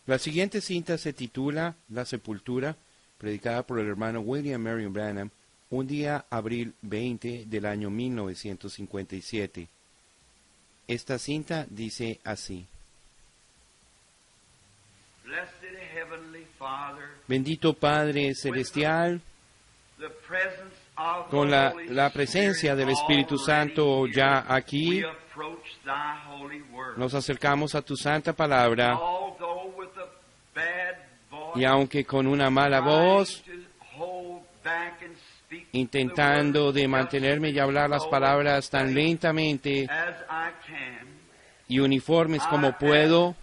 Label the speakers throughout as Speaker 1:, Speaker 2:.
Speaker 1: La siguiente cinta se titula La Sepultura, predicada por el hermano William Marion Branham, un día abril 20 del año 1957. Esta cinta dice así: Bendito Padre Celestial, con la presencia del Espíritu Santo ya aquí, nos acercamos a tu santa palabra, y aunque con una mala voz, intentando de mantenerme y hablar las palabras tan lentamente y uniformes como puedo,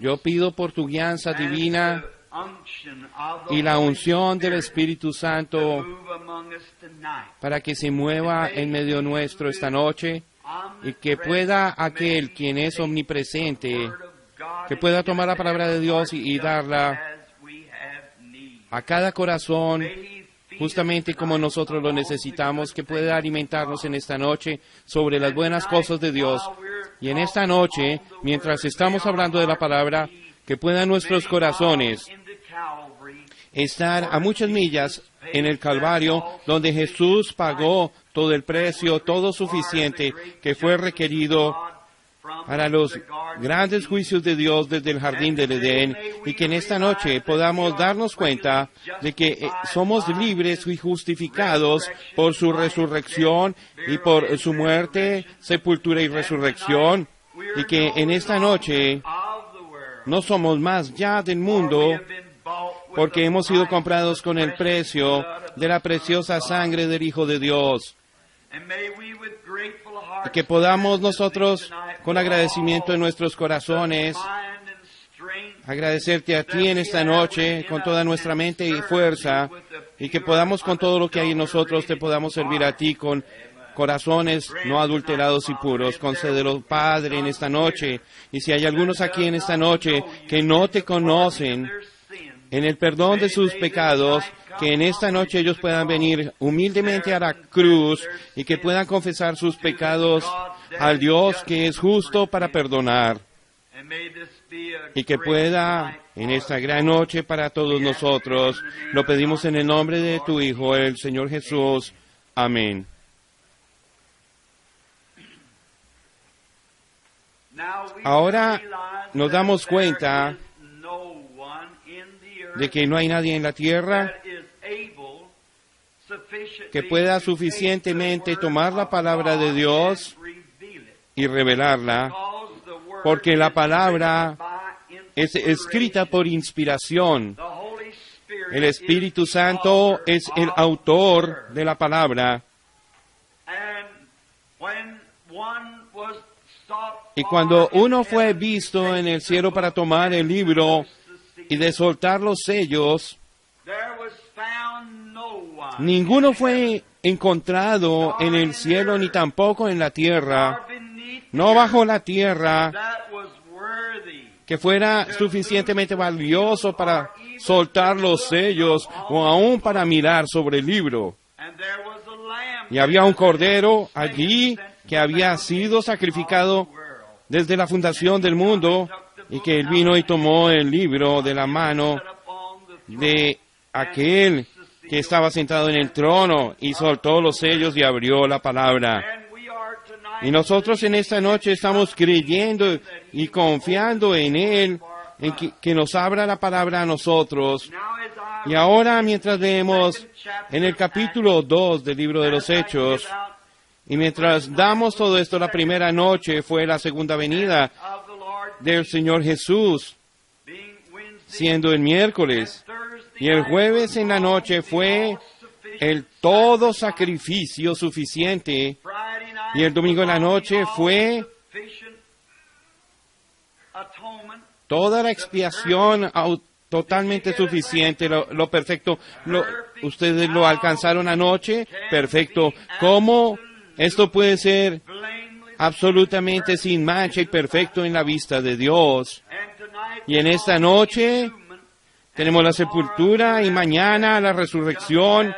Speaker 1: yo pido por tu guianza divina y la unción del Espíritu Santo para que se mueva en medio nuestro esta noche, y que pueda aquel quien es omnipresente, que pueda tomar la palabra de Dios y darla a cada corazón justamente como nosotros lo necesitamos, que pueda alimentarnos en esta noche sobre las buenas cosas de Dios. Y en esta noche, mientras estamos hablando de la palabra, que puedan nuestros corazones estar a muchas millas en el Calvario, donde Jesús pagó todo el precio, todo suficiente que fue requerido para los grandes juicios de Dios desde el jardín del Edén, y que en esta noche podamos darnos cuenta de que somos libres y justificados por su resurrección y por su muerte, sepultura y resurrección, y que en esta noche no somos más ya del mundo, porque hemos sido comprados con el precio de la preciosa sangre del Hijo de Dios. Y que podamos nosotros, con agradecimiento en nuestros corazones, agradecerte a ti en esta noche con toda nuestra mente y fuerza, y que podamos con todo lo que hay en nosotros, te podamos servir a ti con corazones no adulterados y puros. Concédelo, Padre, en esta noche. Y si hay algunos aquí en esta noche que no te conocen, en el perdón de sus pecados, que en esta noche ellos puedan venir humildemente a la cruz y que puedan confesar sus pecados al Dios que es justo para perdonar. Y que pueda en esta gran noche para todos nosotros, lo pedimos en el nombre de tu Hijo, el Señor Jesús. Amén. Ahora nos damos cuenta de que no hay nadie en la tierra que pueda suficientemente tomar la palabra de Dios y revelarla, porque la palabra es escrita por inspiración. El Espíritu Santo es el autor de la palabra. Y cuando uno fue visto en el cielo para tomar el libro y de soltar los sellos, ninguno fue encontrado en el cielo ni tampoco en la tierra, no bajo la tierra, que fuera suficientemente valioso para soltar los sellos o aún para mirar sobre el libro. Y había un cordero allí que había sido sacrificado desde la fundación del mundo, y que él vino y tomó el libro de la mano de aquel que estaba sentado en el trono y soltó los sellos y abrió la palabra. Y nosotros en esta noche estamos creyendo y confiando en Él, en que nos abra la palabra a nosotros. Y ahora, mientras leemos en el capítulo 2 del libro de los Hechos, y mientras damos todo esto, la primera noche fue la segunda venida del Señor Jesús, siendo el miércoles, y el jueves en la noche fue el todo sacrificio suficiente, y el domingo en la noche fue toda la expiación totalmente suficiente, lo perfecto. ¿Ustedes lo alcanzaron anoche? Perfecto. ¿Cómo esto puede ser absolutamente sin mancha y perfecto en la vista de Dios? Y en esta noche tenemos la sepultura y mañana la resurrección,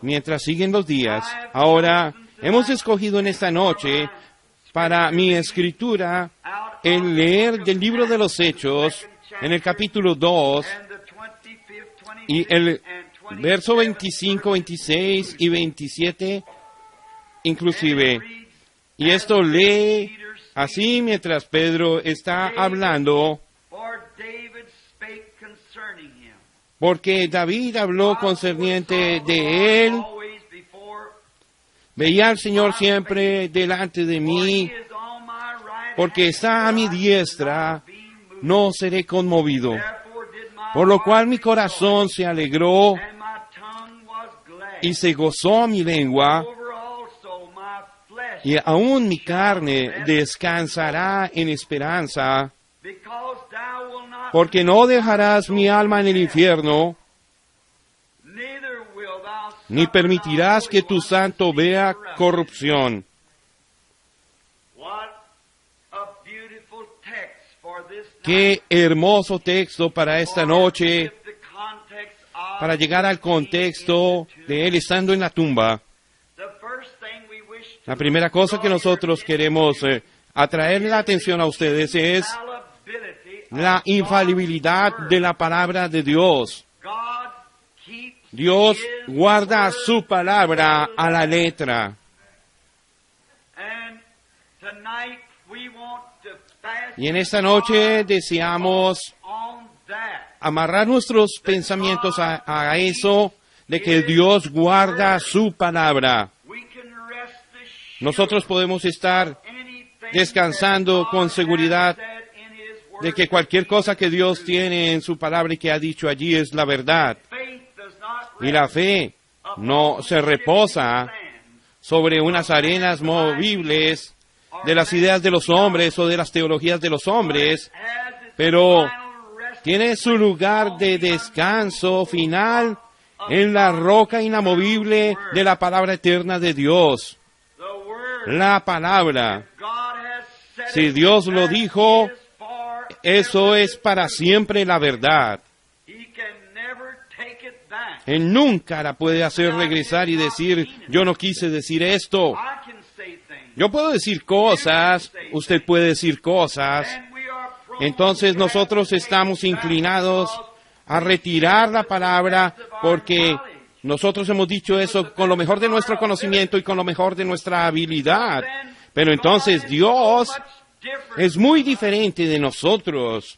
Speaker 1: mientras siguen los días. Ahora, hemos escogido en esta noche para mi escritura el leer del libro de los Hechos en el capítulo 2 y el verso 25, 26 y 27 inclusive. Y esto lee así mientras Pedro está hablando, porque David habló concerniente de él. Veía al Señor siempre delante de mí, porque está a mi diestra, no seré conmovido. Por lo cual mi corazón se alegró y se gozó mi lengua, y aún mi carne descansará en esperanza, porque no dejarás mi alma en el infierno, ni permitirás que tu santo vea corrupción. Qué hermoso texto para esta noche, para llegar al contexto de él estando en la tumba. La primera cosa que nosotros queremos atraer la atención a ustedes es la infalibilidad de la palabra de Dios. Dios guarda su palabra a la letra. Y en esta noche deseamos amarrar nuestros pensamientos a eso, de que Dios guarda su palabra. Nosotros podemos estar descansando con seguridad de que cualquier cosa que Dios tiene en su palabra y que ha dicho allí es la verdad. Y la fe no se reposa sobre unas arenas movibles de las ideas de los hombres o de las teologías de los hombres, pero tiene su lugar de descanso final en la roca inamovible de la palabra eterna de Dios. La palabra, si Dios lo dijo, eso es para siempre la verdad. Él nunca la puede hacer regresar y decir, yo no quise decir esto. Yo puedo decir cosas, usted puede decir cosas. Entonces nosotros estamos inclinados a retirar la palabra porque nosotros hemos dicho eso con lo mejor de nuestro conocimiento y con lo mejor de nuestra habilidad. Pero entonces Dios es muy diferente de nosotros.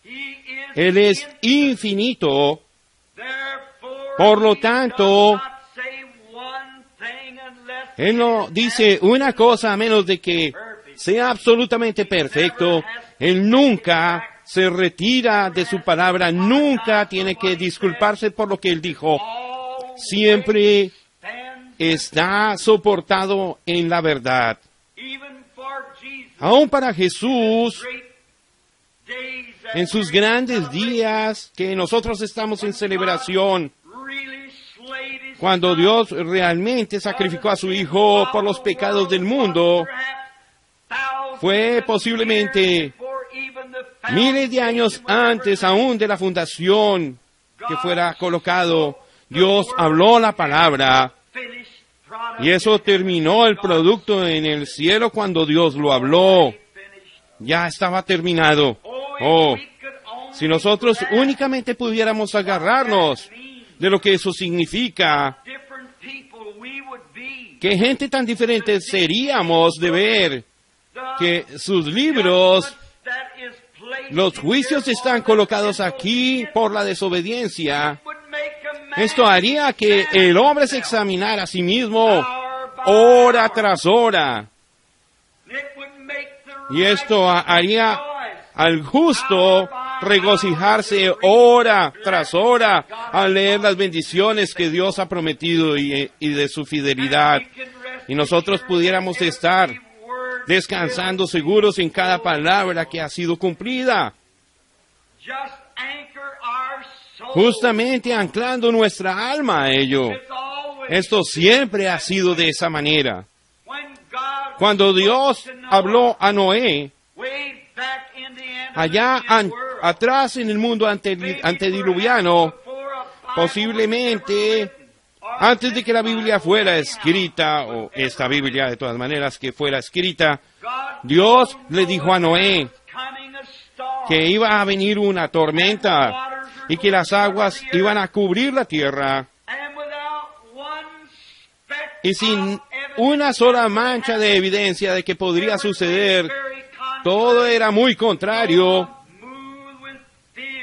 Speaker 1: Él es infinito. Por lo tanto, Él no dice una cosa a menos de que sea absolutamente perfecto. Él nunca se retira de su palabra, nunca tiene que disculparse por lo que Él dijo. Siempre está soportado en la verdad. Aún para Jesús, en sus grandes días que nosotros estamos en celebración, cuando Dios realmente sacrificó a su Hijo por los pecados del mundo, fue posiblemente miles de años antes aún de la fundación que fuera colocado. Dios habló la palabra y eso terminó el producto en el cielo cuando Dios lo habló. Ya estaba terminado. Oh, si nosotros únicamente pudiéramos agarrarnos de lo que eso significa, qué gente tan diferente seríamos de ver que sus libros, los juicios están colocados aquí por la desobediencia. Esto haría que el hombre se examinara a sí mismo hora tras hora. Y esto haría al justo regocijarse hora tras hora al leer las bendiciones que Dios ha prometido y de su fidelidad. Y nosotros pudiéramos estar descansando seguros en cada palabra que ha sido cumplida. Justamente anclando nuestra alma a ello. Esto siempre ha sido de esa manera. Cuando Dios habló a Noé, allá atrás en el mundo antediluviano, posiblemente antes de que la Biblia fuera escrita, o esta Biblia de todas maneras que fuera escrita, Dios le dijo a Noé que iba a venir una tormenta y que las aguas iban a cubrir la tierra. Y sin una sola mancha de evidencia de que podría suceder, todo era muy contrario.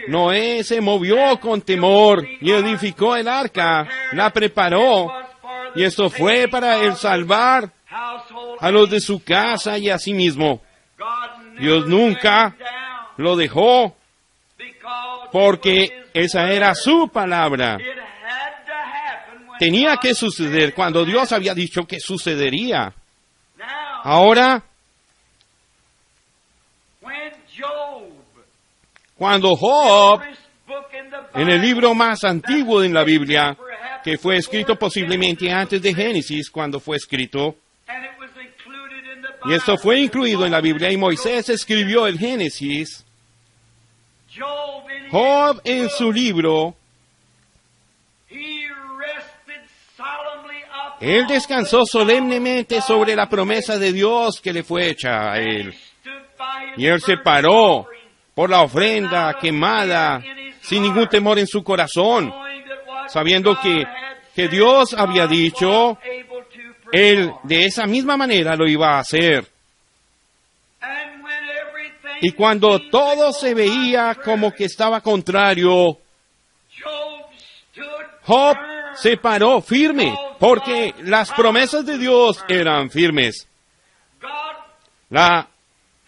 Speaker 1: Noé se movió con temor y edificó el arca, la preparó, y esto fue para el salvar a los de su casa y a sí mismo. Dios nunca lo dejó, porque esa era su palabra. Tenía que suceder cuando Dios había dicho que sucedería. Ahora, cuando Job, en el libro más antiguo en la Biblia, que fue escrito posiblemente antes de Génesis, cuando fue escrito, y esto fue incluido en la Biblia, y Moisés escribió el Génesis, Job en su libro, él descansó solemnemente sobre la promesa de Dios que le fue hecha a él. Y él se paró por la ofrenda quemada, sin ningún temor en su corazón, sabiendo que Dios había dicho, él de esa misma manera lo iba a hacer. Y cuando todo se veía como que estaba contrario, Job se paró firme, porque las promesas de Dios eran firmes. La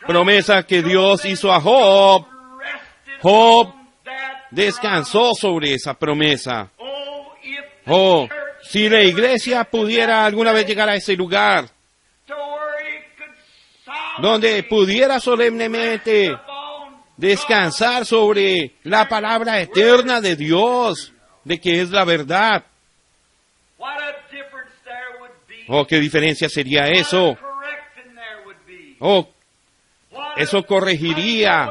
Speaker 1: promesa que Dios hizo a Job, Job descansó sobre esa promesa. Oh, si la iglesia pudiera alguna vez llegar a ese lugar, donde pudiera solemnemente descansar sobre la palabra eterna de Dios, de que es la verdad. Oh, qué diferencia sería eso. Oh, eso corregiría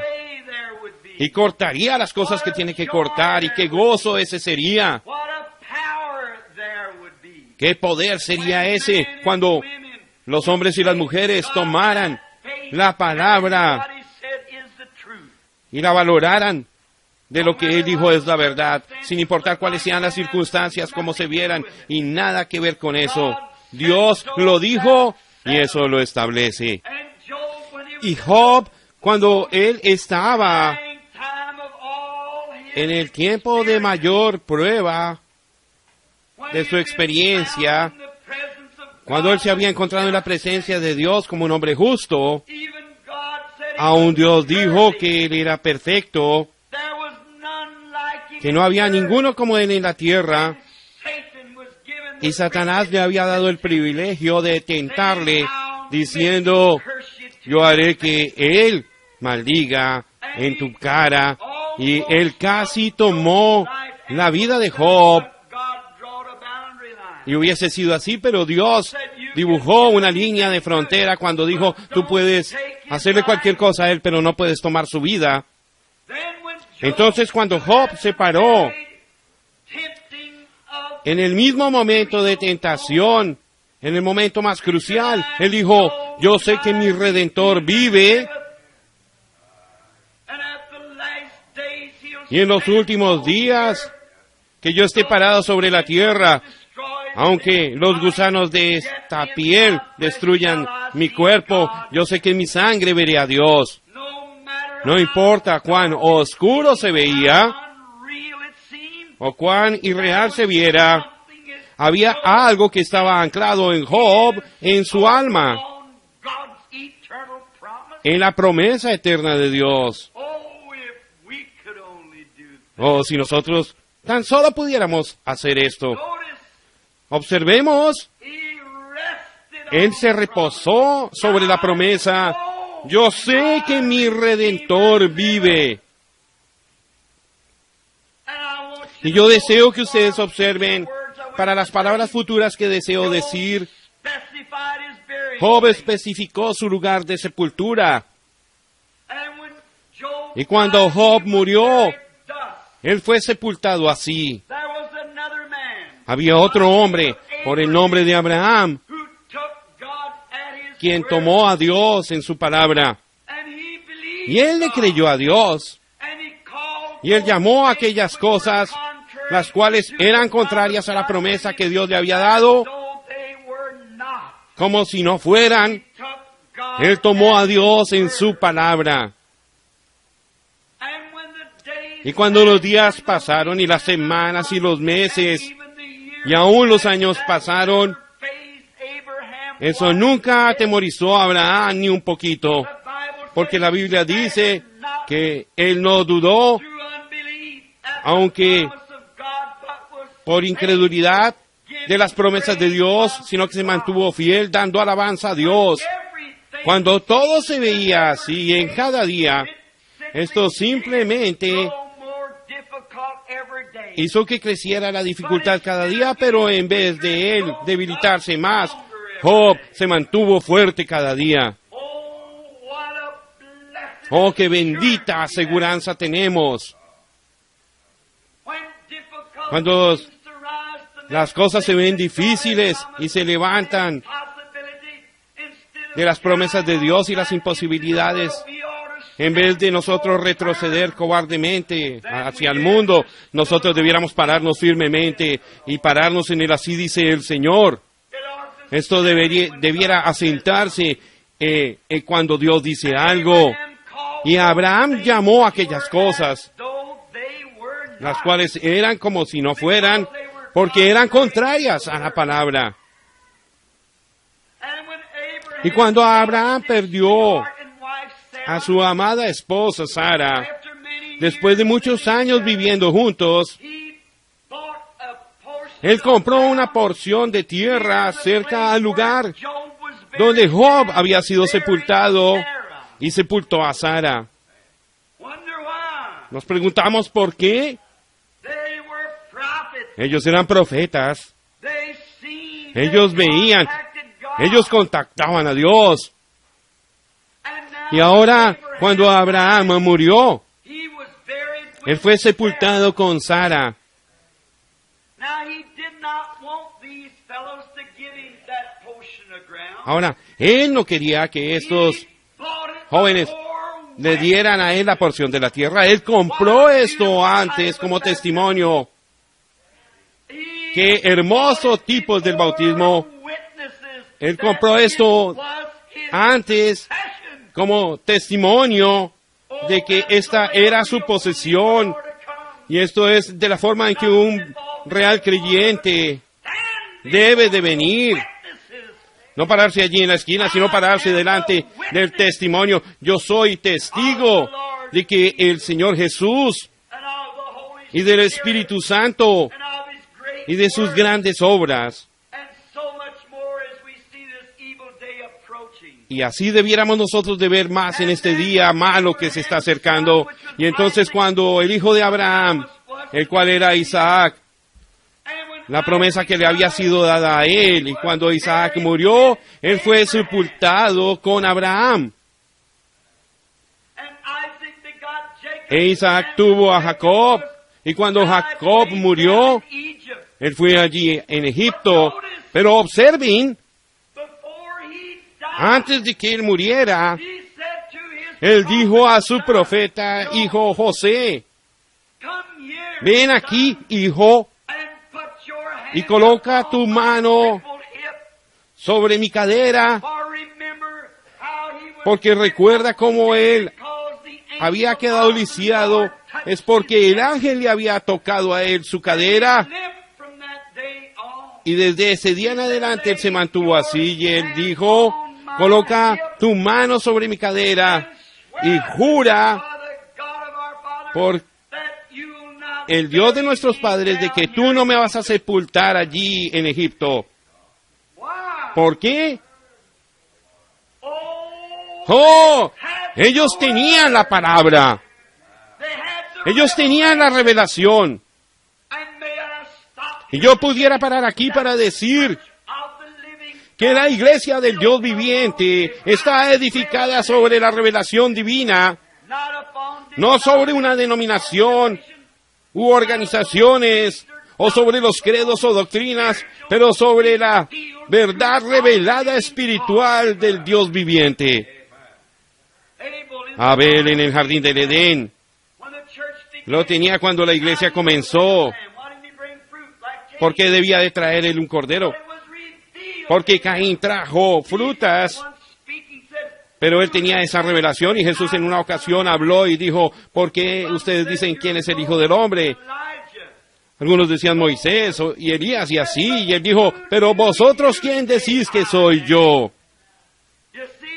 Speaker 1: y cortaría las cosas que tiene que cortar, y qué gozo ese sería. Qué poder sería ese cuando los hombres y las mujeres tomaran la palabra y la valoraran de lo que Él dijo es la verdad, sin importar cuáles sean las circunstancias, cómo se vieran, y nada que ver con eso. Dios lo dijo y eso lo establece. Y Job, cuando él estaba en el tiempo de mayor prueba de su experiencia, cuando él se había encontrado en la presencia de Dios como un hombre justo, aún Dios dijo que él era perfecto, que no había ninguno como él en la tierra, y Satanás le había dado el privilegio de tentarle, diciendo, yo haré que él maldiga en tu cara, y él casi tomó la vida de Job. Y hubiese sido así, pero Dios dibujó una línea de frontera cuando dijo, tú puedes hacerle cualquier cosa a él, pero no puedes tomar su vida. Entonces, cuando Job se paró en el mismo momento de tentación, en el momento más crucial, él dijo, yo sé que mi Redentor vive, y en los últimos días que yo esté parado sobre la tierra, aunque los gusanos de esta piel destruyan mi cuerpo, yo sé que en mi sangre veré a Dios. No importa cuán oscuro se veía o cuán irreal se viera, había algo que estaba anclado en Job, en su alma, en la promesa eterna de Dios. Oh, si nosotros tan solo pudiéramos hacer esto. Observemos, él se reposó sobre la promesa, yo sé que mi Redentor vive. Y yo deseo que ustedes observen, para las palabras futuras que deseo decir, Job especificó su lugar de sepultura. Y cuando Job murió, él fue sepultado así. Había otro hombre, por el nombre de Abraham, quien tomó a Dios en su palabra. Y él le creyó a Dios. Y él llamó a aquellas cosas las cuales eran contrarias a la promesa que Dios le había dado, como si no fueran. Él tomó a Dios en su palabra. Y cuando los días pasaron, y las semanas, y los meses, y aún los años pasaron, eso nunca atemorizó a Abraham ni un poquito, porque la Biblia dice que él no dudó, aunque por incredulidad de las promesas de Dios, sino que se mantuvo fiel, dando alabanza a Dios. Cuando todo se veía así en cada día, esto simplemente hizo que creciera la dificultad cada día, pero en vez de él debilitarse más, Job se mantuvo fuerte cada día. Oh, qué bendita aseguranza tenemos. Cuando las cosas se ven difíciles y se levantan de las promesas de Dios y las imposibilidades, en vez de nosotros retroceder cobardemente hacia el mundo, nosotros debiéramos pararnos firmemente y pararnos en el así dice el Señor. Esto debiera asentarse cuando Dios dice algo. Y Abraham llamó a aquellas cosas, las cuales eran como si no fueran, porque eran contrarias a la palabra. Y cuando Abraham perdió a su amada esposa Sara, después de muchos años viviendo juntos, él compró una porción de tierra cerca al lugar donde Job había sido sepultado y sepultó a Sara. Nos preguntamos por qué. Ellos eran profetas. Ellos veían, ellos contactaban a Dios. Y ahora, cuando Abraham murió, él fue sepultado con Sara. Ahora, él no quería que estos jóvenes le dieran a él la porción de la tierra. Él compró esto antes como testimonio. Qué hermoso tipo del bautismo. Él compró esto antes como testimonio de que esta era su posesión. Y esto es de la forma en que un real creyente debe de venir. No pararse allí en la esquina, sino pararse delante del testimonio. Yo soy testigo de que el Señor Jesús y del Espíritu Santo y de sus grandes obras. Y así debiéramos nosotros de ver más en este día malo que se está acercando. Y entonces cuando el hijo de Abraham, el cual era Isaac, la promesa que le había sido dada a él, y cuando Isaac murió, él fue sepultado con Abraham. E Isaac tuvo a Jacob, y cuando Jacob murió, él fue allí en Egipto. Pero observen, antes de que él muriera, él dijo a su profeta, hijo José, ven aquí, hijo, y coloca tu mano sobre mi cadera, porque recuerda cómo él había quedado lisiado, es porque el ángel le había tocado a él su cadera, y desde ese día en adelante él se mantuvo así, y él dijo, coloca tu mano sobre mi cadera, y jura por el Dios de nuestros padres de que tú no me vas a sepultar allí en Egipto. ¿Por qué? Oh, ellos tenían la palabra. Ellos tenían la revelación. Y yo pudiera parar aquí para decir que la iglesia del Dios viviente está edificada sobre la revelación divina, no sobre una denominación u organizaciones, o sobre los credos o doctrinas, pero sobre la verdad revelada espiritual del Dios viviente. Abel en el jardín del Edén. Lo tenía cuando la iglesia comenzó. ¿Por qué debía de traer él un cordero? Porque Caín trajo frutas. Pero él tenía esa revelación y Jesús en una ocasión habló y dijo, ¿por qué ustedes dicen quién es el Hijo del Hombre? Algunos decían Moisés y Elías y así, y él dijo, pero vosotros ¿quién decís que soy yo?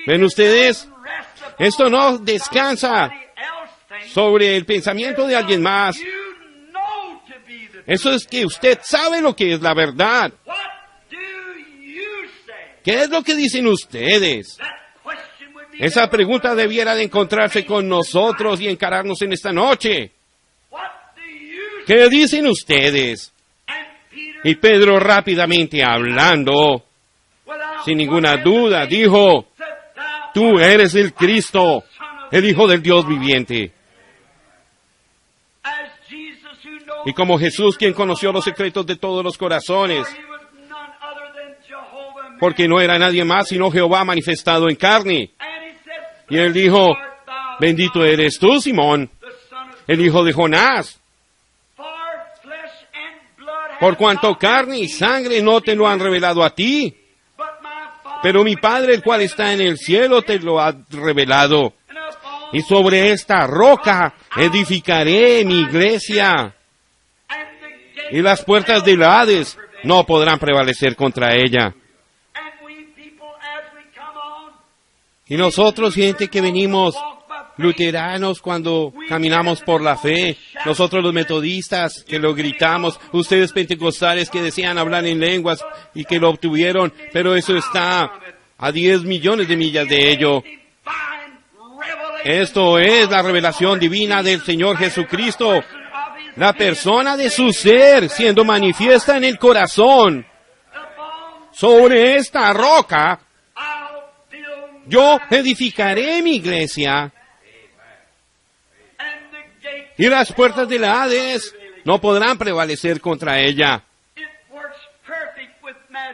Speaker 1: ¿Ven ustedes? Esto no descansa sobre el pensamiento de alguien más. Eso es que usted sabe lo que es la verdad. ¿Qué es lo que dicen ustedes? Esa pregunta debiera de encontrarse con nosotros y encararnos en esta noche. ¿Qué dicen ustedes? Y Pedro rápidamente hablando, sin ninguna duda, dijo, tú eres el Cristo, el Hijo del Dios viviente. Y como Jesús, quien conoció los secretos de todos los corazones, porque no era nadie más sino Jehová manifestado en carne. Y él dijo, bendito eres tú, Simón, el hijo de Jonás, por cuanto carne y sangre no te lo han revelado a ti, pero mi Padre, el cual está en el cielo, te lo ha revelado. Y sobre esta roca edificaré mi iglesia, y las puertas del Hades no podrán prevalecer contra ella. Y nosotros, gente que venimos luteranos cuando caminamos por la fe, nosotros los metodistas que lo gritamos, ustedes pentecostales que desean hablar en lenguas y que lo obtuvieron, pero eso está a 10 millones de millas de ello. Esto es la revelación divina del Señor Jesucristo, la persona de su ser siendo manifiesta en el corazón. Sobre esta roca yo edificaré mi iglesia, y las puertas del Hades no podrán prevalecer contra ella.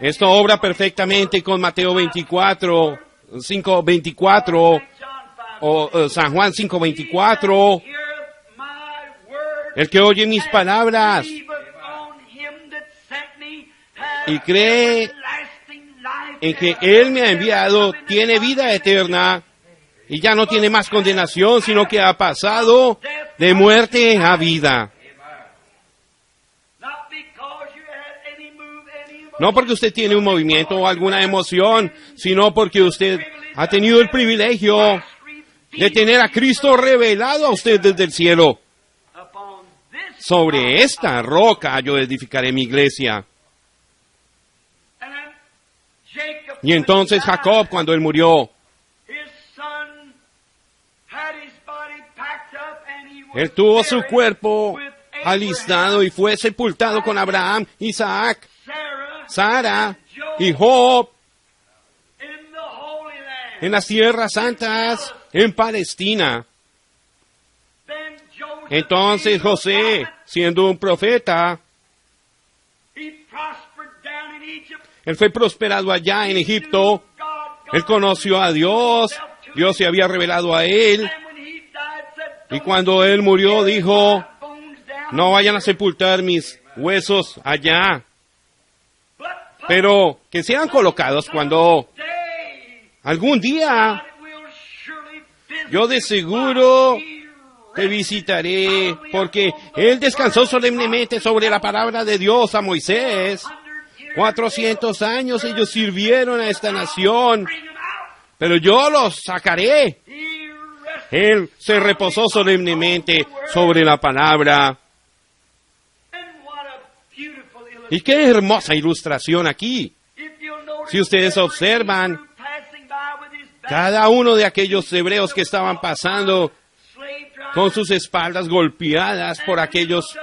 Speaker 1: Esto obra perfectamente con Mateo 24, 5:24, o San Juan 5:24. El que oye mis palabras y cree en que Él me ha enviado, tiene vida eterna, y ya no tiene más condenación, sino que ha pasado de muerte a vida. No porque usted tiene un movimiento o alguna emoción, sino porque usted ha tenido el privilegio de tener a Cristo revelado a usted desde el cielo. Sobre esta roca yo edificaré mi iglesia. Y entonces Jacob, cuando él murió, él tuvo su cuerpo alistado y fue sepultado con Abraham, Isaac, Sara y Job en las tierras santas en Palestina. Entonces José, siendo un profeta, él fue prosperado allá en Egipto. Él conoció a Dios. Dios se había revelado a él. Y cuando él murió, dijo, no vayan a sepultar mis huesos allá, pero que sean colocados cuando algún día yo de seguro te visitaré, porque él descansó solemnemente sobre la palabra de Dios a Moisés. 400 años ellos sirvieron a esta nación, pero yo los sacaré. Él se reposó solemnemente sobre la palabra. Y qué hermosa ilustración aquí. Si ustedes observan, cada uno de aquellos hebreos que estaban pasando con sus espaldas golpeadas por aquellos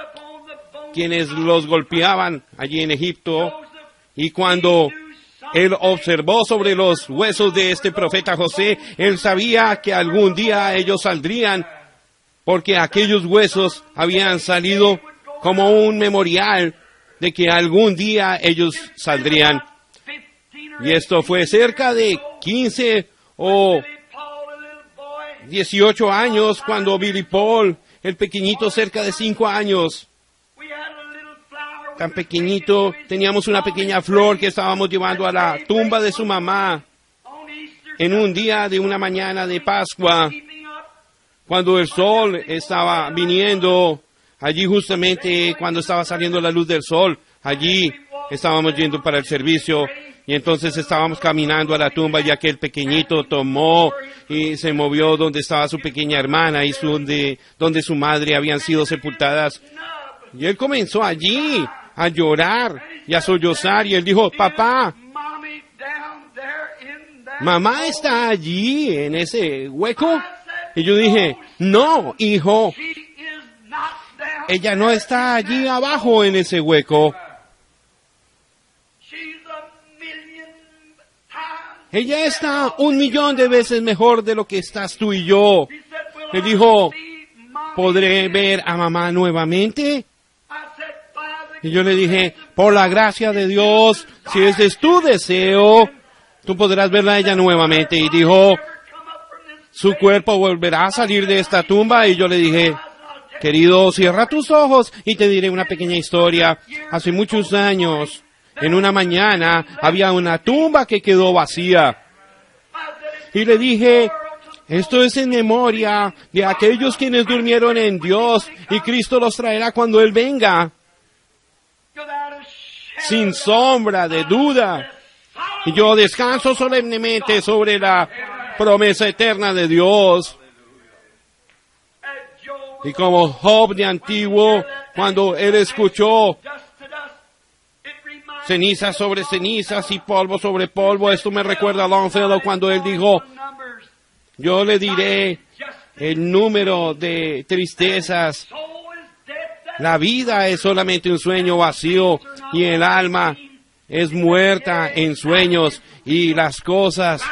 Speaker 1: quienes los golpeaban allí en Egipto, y cuando él observó sobre los huesos de este profeta José, él sabía que algún día ellos saldrían, porque aquellos huesos habían salido como un memorial de que algún día ellos saldrían. Y esto fue cerca de 15 o 18 años cuando Billy Paul, el pequeñito cerca de 5 años, tan pequeñito, teníamos una pequeña flor que estábamos llevando a la tumba de su mamá en un día de una mañana de Pascua, cuando el sol estaba viniendo, allí justamente cuando estaba saliendo la luz del sol, allí estábamos yendo para el servicio. Y entonces estábamos caminando a la tumba y aquel pequeñito tomó y se movió donde estaba su pequeña hermana y donde su madre habían sido sepultadas. Y él comenzó allí a llorar y a sollozar y él dijo, papá, mamá está allí en ese hueco. Y yo dije, no, hijo, ella no está allí abajo en ese hueco. Ella está 1,000,000 de veces mejor de lo que estás tú y yo. Él dijo, ¿podré ver a mamá nuevamente? Y yo le dije, por la gracia de Dios, si ese es tu deseo, tú podrás verla a ella nuevamente. Y dijo, su cuerpo volverá a salir de esta tumba. Y yo le dije, querido, cierra tus ojos y te diré una pequeña historia. Hace muchos años, en una mañana, había una tumba que quedó vacía. Y le dije, esto es en memoria de aquellos quienes durmieron en Dios, y Cristo los traerá cuando Él venga. Sin sombra de duda. Y yo descanso solemnemente sobre la promesa eterna de Dios. Y como Job de antiguo, cuando él escuchó cenizas sobre cenizas y polvo sobre polvo, esto me recuerda a Longfellow cuando él dijo, yo le diré el número de tristezas. La vida es solamente un sueño vacío y el alma es muerta en sueños y las cosas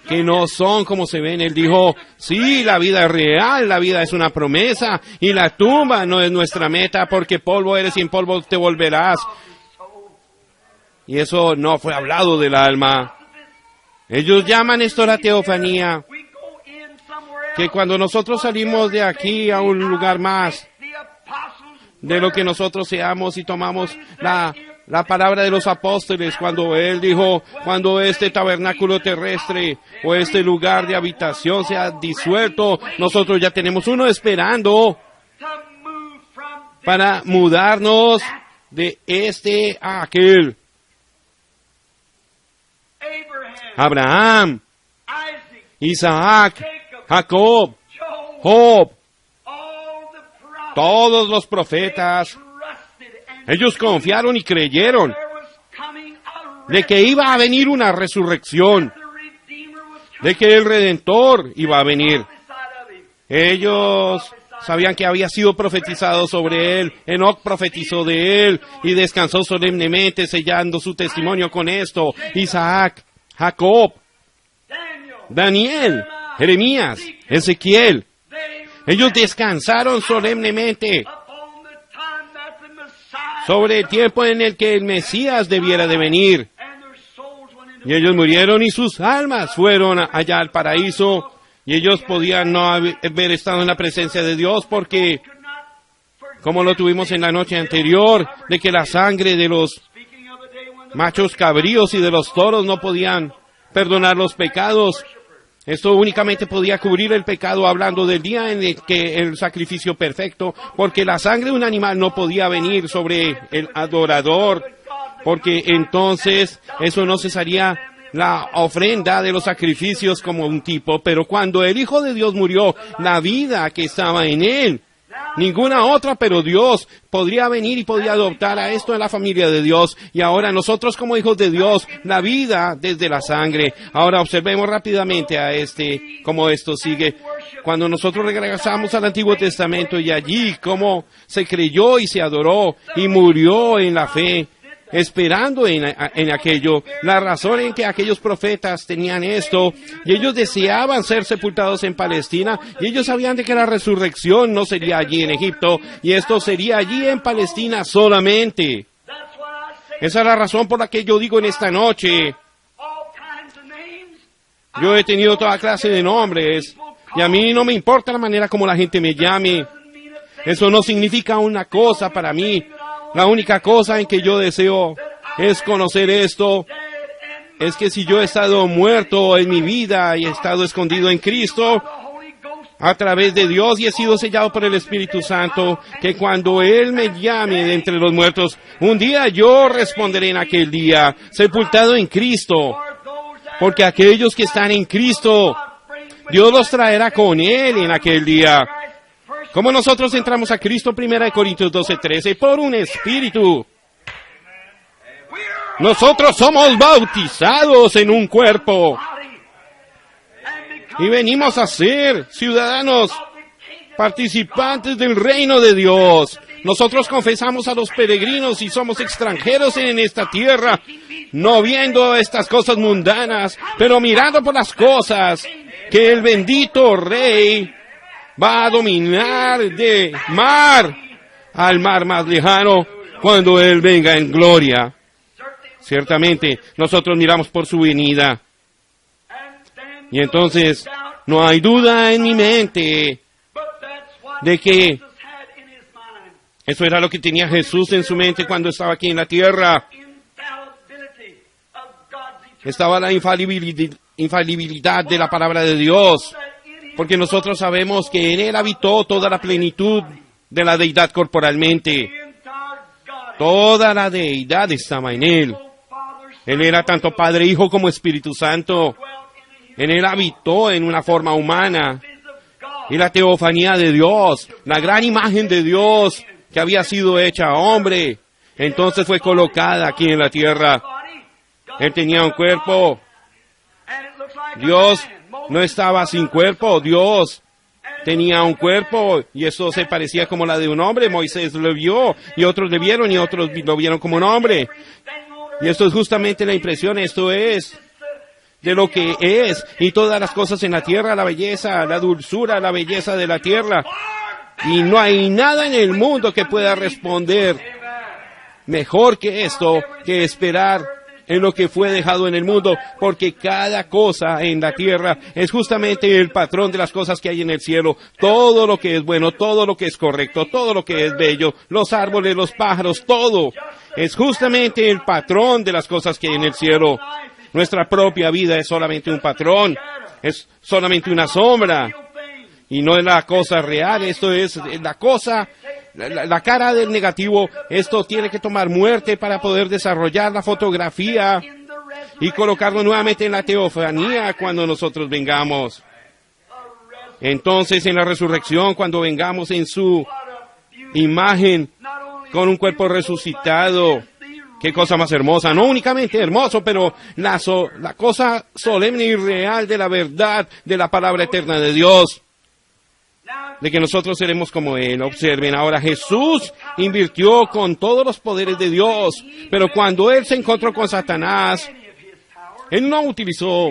Speaker 1: que no son como se ven. Él dijo, sí, la vida es real, la vida es una promesa y la tumba no es nuestra meta porque polvo eres y en polvo te volverás. Y eso no fue hablado del alma. Ellos llaman esto la teofanía, que cuando nosotros salimos de aquí a un lugar más de lo que nosotros seamos y tomamos la palabra de los apóstoles, cuando él dijo, cuando este tabernáculo terrestre o este lugar de habitación sea disuelto, nosotros ya tenemos uno esperando para mudarnos de este a aquel. Abraham, Isaac, Jacob, Job, todos los profetas, ellos confiaron y creyeron de que iba a venir una resurrección, de que el Redentor iba a venir. Ellos sabían que había sido profetizado sobre él. Enoc profetizó de él y descansó solemnemente sellando su testimonio con esto. Isaac, Jacob, Daniel, Jeremías, Ezequiel. Ellos descansaron solemnemente sobre el tiempo en el que el Mesías debiera de venir. Y ellos murieron y sus almas fueron allá al paraíso. Y ellos podían no haber estado en la presencia de Dios porque, como lo tuvimos en la noche anterior, de que la sangre de los machos cabríos y de los toros no podían perdonar los pecados. Esto únicamente podía cubrir el pecado hablando del día en el que el sacrificio perfecto, porque la sangre de un animal no podía venir sobre el adorador, porque entonces eso no cesaría la ofrenda de los sacrificios como un tipo. Pero cuando el Hijo de Dios murió, la vida que estaba en él, ninguna otra, pero Dios podría venir y podría adoptar a esto en la familia de Dios. Y ahora nosotros como hijos de Dios, la vida desde la sangre. Ahora observemos rápidamente a cómo esto sigue. Cuando nosotros regresamos al Antiguo Testamento y allí cómo se creyó y se adoró y murió en la fe, esperando en aquello, la razón en que aquellos profetas tenían esto, y ellos deseaban ser sepultados en Palestina, y ellos sabían de que la resurrección no sería allí en Egipto, y esto sería allí en Palestina solamente. Esa es la razón por la que yo digo en esta noche, yo he tenido toda clase de nombres, Y a mí no me importa la manera como la gente me llame. Eso no significa una cosa para mí. La única cosa en que yo deseo es conocer esto. Es que si yo he estado muerto en mi vida y he estado escondido en Cristo, a través de Dios, y he sido sellado por el Espíritu Santo, que cuando Él me llame de entre los muertos, un día yo responderé en aquel día, sepultado en Cristo, porque aquellos que están en Cristo, Dios los traerá con Él en aquel día. Como nosotros entramos a Cristo, 1 Corintios 12:13, por un Espíritu. Nosotros somos bautizados en un cuerpo. Y venimos a ser ciudadanos, participantes del reino de Dios. Nosotros confesamos a los peregrinos y somos extranjeros en esta tierra, no viendo estas cosas mundanas, pero mirando por las cosas que el bendito Rey va a dominar de mar al mar más lejano cuando Él venga en gloria. Ciertamente, nosotros miramos por su venida. Y entonces, no hay duda en mi mente de que eso era lo que tenía Jesús en su mente cuando estaba aquí en la tierra. Estaba la infalibilidad de la palabra de Dios, porque nosotros sabemos que en Él habitó toda la plenitud de la deidad corporalmente. Toda la deidad estaba en Él. Él era tanto Padre, Hijo como Espíritu Santo. En Él habitó en una forma humana. Y la teofanía de Dios, la gran imagen de Dios que había sido hecha hombre, entonces fue colocada aquí en la tierra. Él tenía un cuerpo. Dios no estaba sin cuerpo. Dios tenía un cuerpo y eso se parecía como la de un hombre. Moisés lo vio y otros le vieron y otros lo vieron como un hombre. Y esto es justamente la impresión, esto es de lo que es, y todas las cosas en la tierra, la belleza, la dulzura, la belleza de la tierra. Y no hay nada en el mundo que pueda responder mejor que esto, que esperar en lo que fue dejado en el mundo, porque cada cosa en la tierra es justamente el patrón de las cosas que hay en el cielo. Todo lo que es bueno, todo lo que es correcto, todo lo que es bello, los árboles, los pájaros, todo es justamente el patrón de las cosas que hay en el cielo. Nuestra propia vida es solamente un patrón, es solamente una sombra, y no es la cosa real. Esto es la cosa, la cara del negativo. Esto tiene que tomar muerte para poder desarrollar la fotografía y colocarlo nuevamente en la teofanía cuando nosotros vengamos. Entonces, en la resurrección, cuando vengamos en su imagen, con un cuerpo resucitado, qué cosa más hermosa, no únicamente hermoso, pero la cosa solemne y real de la verdad de la palabra eterna de Dios, de que nosotros seremos como Él. Observen, ahora Jesús invirtió con todos los poderes de Dios, pero cuando Él se encontró con Satanás, Él no utilizó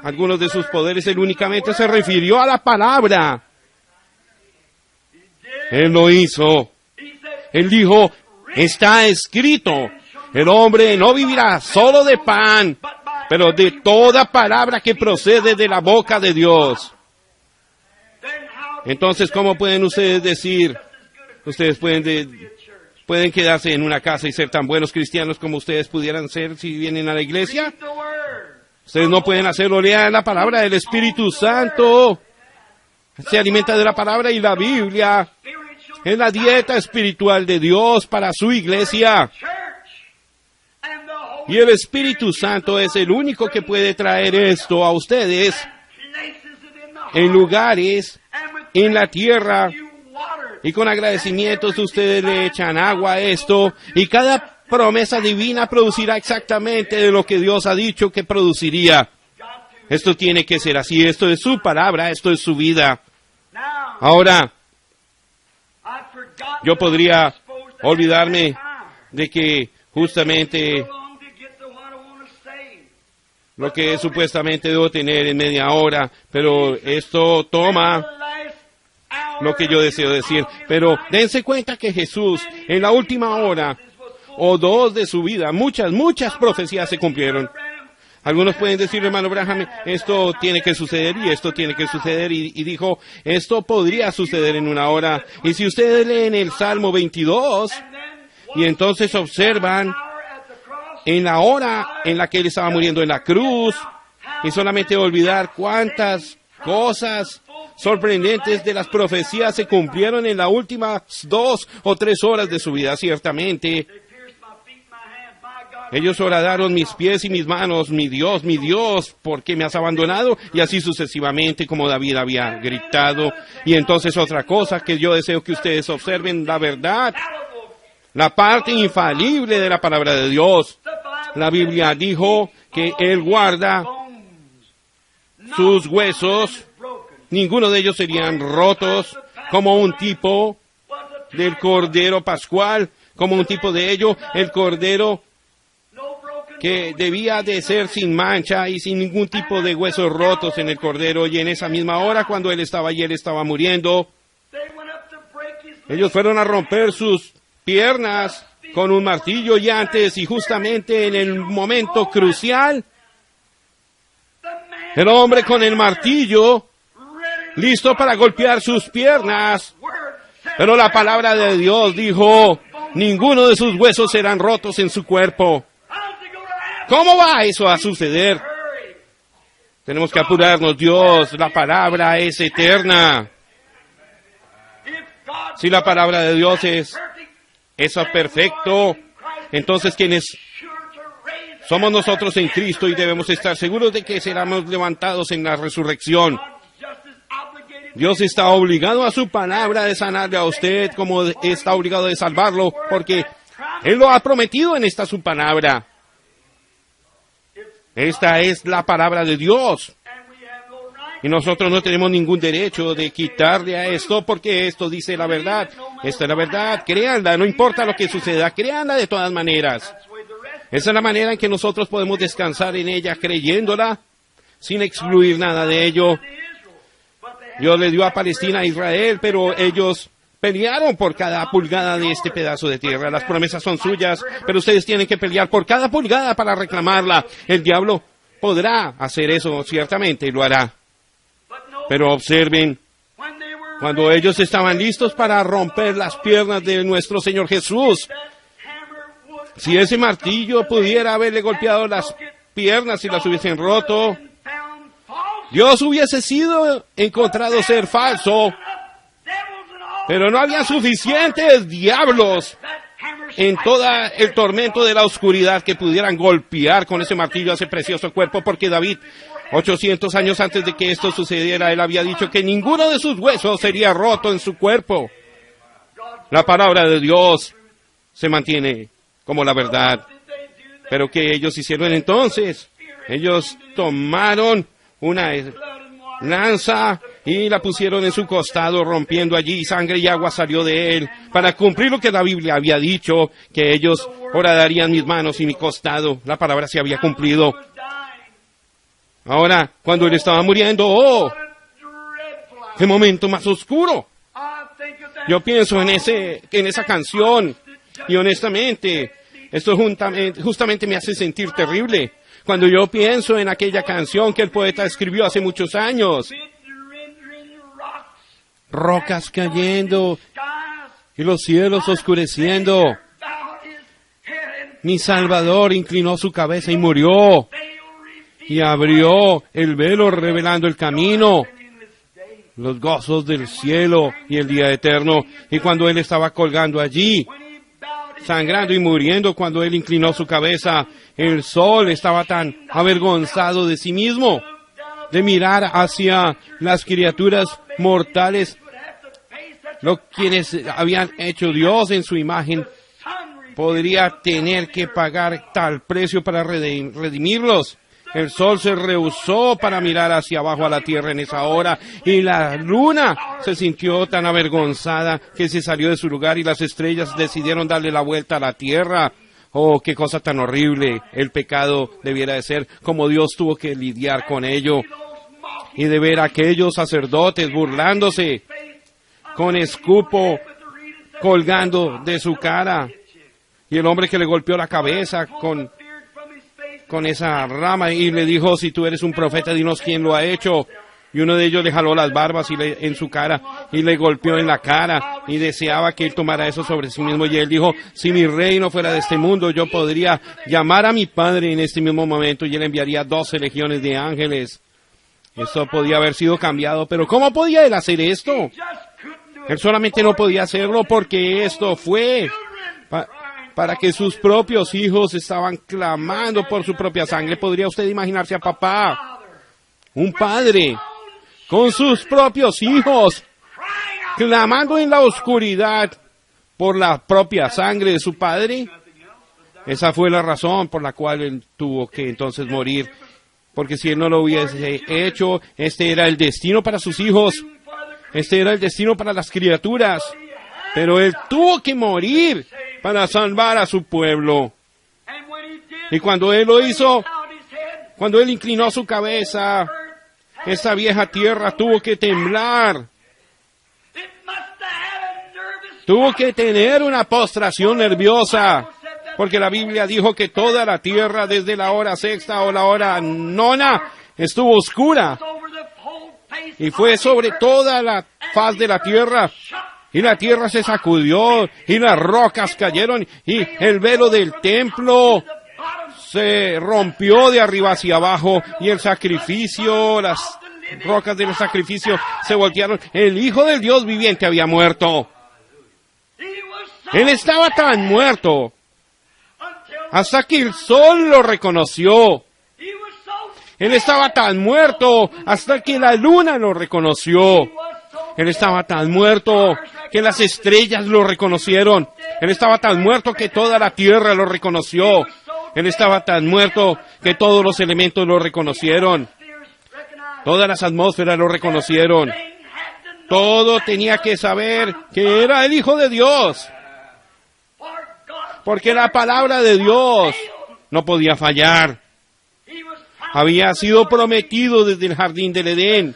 Speaker 1: algunos de sus poderes, Él únicamente se refirió a la palabra. Él lo hizo. Él dijo, está escrito. El hombre no vivirá solo de pan, pero de toda palabra que procede de la boca de Dios. Entonces, ¿cómo pueden ustedes decir? Ustedes pueden quedarse en una casa y ser tan buenos cristianos como ustedes pudieran ser si vienen a la iglesia. Ustedes no pueden hacerlo. Lean la palabra del Espíritu Santo. Se alimenta de la palabra, y la Biblia es la dieta espiritual de Dios para su iglesia. Y el Espíritu Santo es el único que puede traer esto a ustedes en lugares en la tierra. Y con agradecimientos ustedes le echan agua a esto. Y cada promesa divina producirá exactamente de lo que Dios ha dicho que produciría. Esto tiene que ser así. Esto es su palabra. Esto es su vida. Ahora, yo podría olvidarme de que justamente lo que supuestamente debo tener en media hora, pero esto toma lo que yo deseo decir. Pero dense cuenta que Jesús, en la última hora o dos de su vida, muchas profecías se cumplieron. Algunos pueden decir, hermano Branham, esto tiene que suceder y esto tiene que suceder. Y dijo, esto podría suceder en una hora. Y si ustedes leen el Salmo 22, y entonces observan en la hora en la que él estaba muriendo en la cruz, y solamente olvidar cuántas cosas sorprendentes de las profecías se cumplieron en las últimas 2 o 3 horas de su vida, ciertamente. Ellos horadaron mis pies y mis manos, mi Dios, ¿por qué me has abandonado? Y así sucesivamente, como David había gritado. Y entonces otra cosa que yo deseo que ustedes observen, la verdad, la parte infalible de la palabra de Dios. La Biblia dijo que Él guarda sus huesos, ninguno de ellos serían rotos, como un tipo del Cordero Pascual, como un tipo de ello, el Cordero que debía de ser sin mancha y sin ningún tipo de huesos rotos en el Cordero. Y en esa misma hora, cuando él estaba muriendo, ellos fueron a romper sus piernas con un martillo, y antes, y justamente en el momento crucial, el hombre con el martillo, listo para golpear sus piernas, pero la palabra de Dios dijo, ninguno de sus huesos serán rotos en su cuerpo. ¿Cómo va eso a suceder? Tenemos que apurarnos, Dios, la palabra es eterna. Si la palabra de Dios es perfecto, entonces ¿quiénes somos nosotros en Cristo? Y debemos estar seguros de que seremos levantados en la resurrección. Dios está obligado a su palabra de sanarle a usted, como está obligado de salvarlo, porque Él lo ha prometido en esta su palabra. Esta es la palabra de Dios. Y nosotros no tenemos ningún derecho de quitarle a esto, porque esto dice la verdad. Esta es la verdad. Créanla, no importa lo que suceda, créanla de todas maneras. Esa es la manera en que nosotros podemos descansar en ella, creyéndola, sin excluir nada de ello. Dios le dio a Palestina a Israel, pero ellos pelearon por cada pulgada de este pedazo de tierra. Las promesas son suyas, pero ustedes tienen que pelear por cada pulgada para reclamarla. El diablo podrá hacer eso, ciertamente, y lo hará. Pero observen, cuando ellos estaban listos para romper las piernas de nuestro Señor Jesús, si ese martillo pudiera haberle golpeado las piernas y las hubiesen roto, Dios hubiese sido encontrado ser falso. Pero no había suficientes diablos en todo el tormento de la oscuridad que pudieran golpear con ese martillo a ese precioso cuerpo, porque David, 800 años antes de que esto sucediera, él había dicho que ninguno de sus huesos sería roto en su cuerpo. La palabra de Dios se mantiene como la verdad. Pero ¿qué ellos hicieron entonces? Ellos tomaron una lanza y la pusieron en su costado, rompiendo allí, sangre y agua salió de él, para cumplir lo que la Biblia había dicho, que ellos horadarían mis manos y mi costado. La palabra se había cumplido. Ahora, cuando él estaba muriendo, ¡oh! ¡Qué momento más oscuro! Yo pienso en esa canción, y honestamente, esto justamente me hace sentir terrible. Cuando yo pienso en aquella canción que el poeta escribió hace muchos años, rocas cayendo y los cielos oscureciendo, mi Salvador inclinó su cabeza y murió, y abrió el velo revelando el camino, los gozos del cielo y el día eterno. Y cuando él estaba colgando allí, sangrando y muriendo, cuando él inclinó su cabeza, el sol estaba tan avergonzado de sí mismo, de mirar hacia las criaturas mortales, quienes habían hecho Dios en su imagen, podría tener que pagar tal precio para redimirlos. El sol se rehusó para mirar hacia abajo a la tierra en esa hora, y la luna se sintió tan avergonzada que se salió de su lugar, y las estrellas decidieron darle la vuelta a la tierra. Oh, qué cosa tan horrible el pecado debiera de ser, como Dios tuvo que lidiar con ello. Y de ver a aquellos sacerdotes burlándose, con escupo colgando de su cara, y el hombre que le golpeó la cabeza con con esa rama y le dijo, si tú eres un profeta, dinos quién lo ha hecho. Y uno de ellos le jaló las barbas en su cara y le golpeó en la cara y deseaba que él tomara eso sobre sí mismo. Y él dijo, si mi reino fuera de este mundo, yo podría llamar a mi padre en este mismo momento y él enviaría 12 legiones de ángeles. Eso podía haber sido cambiado, pero ¿cómo podía él hacer esto? Él solamente no podía hacerlo porque esto fue para que sus propios hijos estaban clamando por su propia sangre. ¿Podría usted imaginarse a papá, un padre, con sus propios hijos, clamando en la oscuridad por la propia sangre de su padre? Esa fue la razón por la cual él tuvo que entonces morir. Porque si él no lo hubiese hecho, este era el destino para sus hijos. Este era el destino para las criaturas. Pero él tuvo que morir para salvar a su pueblo. Y cuando él lo hizo, cuando él inclinó su cabeza, esta vieja tierra tuvo que temblar. Tuvo que tener una postración nerviosa. Porque la Biblia dijo que toda la tierra, desde la hora sexta o la hora nona, estuvo oscura. Y fue sobre toda la faz de la tierra. Y la tierra se sacudió, y las rocas cayeron, y el velo del templo se rompió de arriba hacia abajo, y el sacrificio, las rocas del sacrificio se voltearon. El Hijo del Dios viviente había muerto. Él estaba tan muerto hasta que el sol lo reconoció. Él estaba tan muerto hasta que la luna lo reconoció. Él estaba tan muerto que las estrellas lo reconocieron. Él estaba tan muerto que toda la tierra lo reconoció. Él estaba tan muerto que todos los elementos lo reconocieron. Todas las atmósferas lo reconocieron. Todo tenía que saber que era el Hijo de Dios. Porque la palabra de Dios no podía fallar. Había sido prometido desde el jardín del Edén.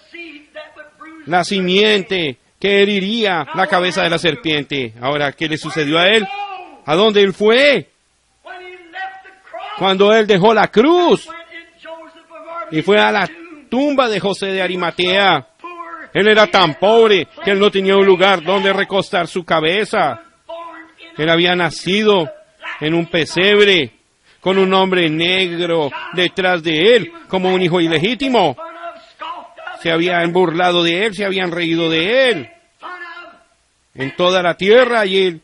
Speaker 1: La simiente que heriría la cabeza de la serpiente. Ahora, ¿qué le sucedió a él? ¿A dónde él fue? Cuando él dejó la cruz y fue a la tumba de José de Arimatea. Él era tan pobre que él no tenía un lugar donde recostar su cabeza. Él había nacido en un pesebre con un hombre negro detrás de él como un hijo ilegítimo. Se habían burlado de él, se habían reído de él en toda la tierra y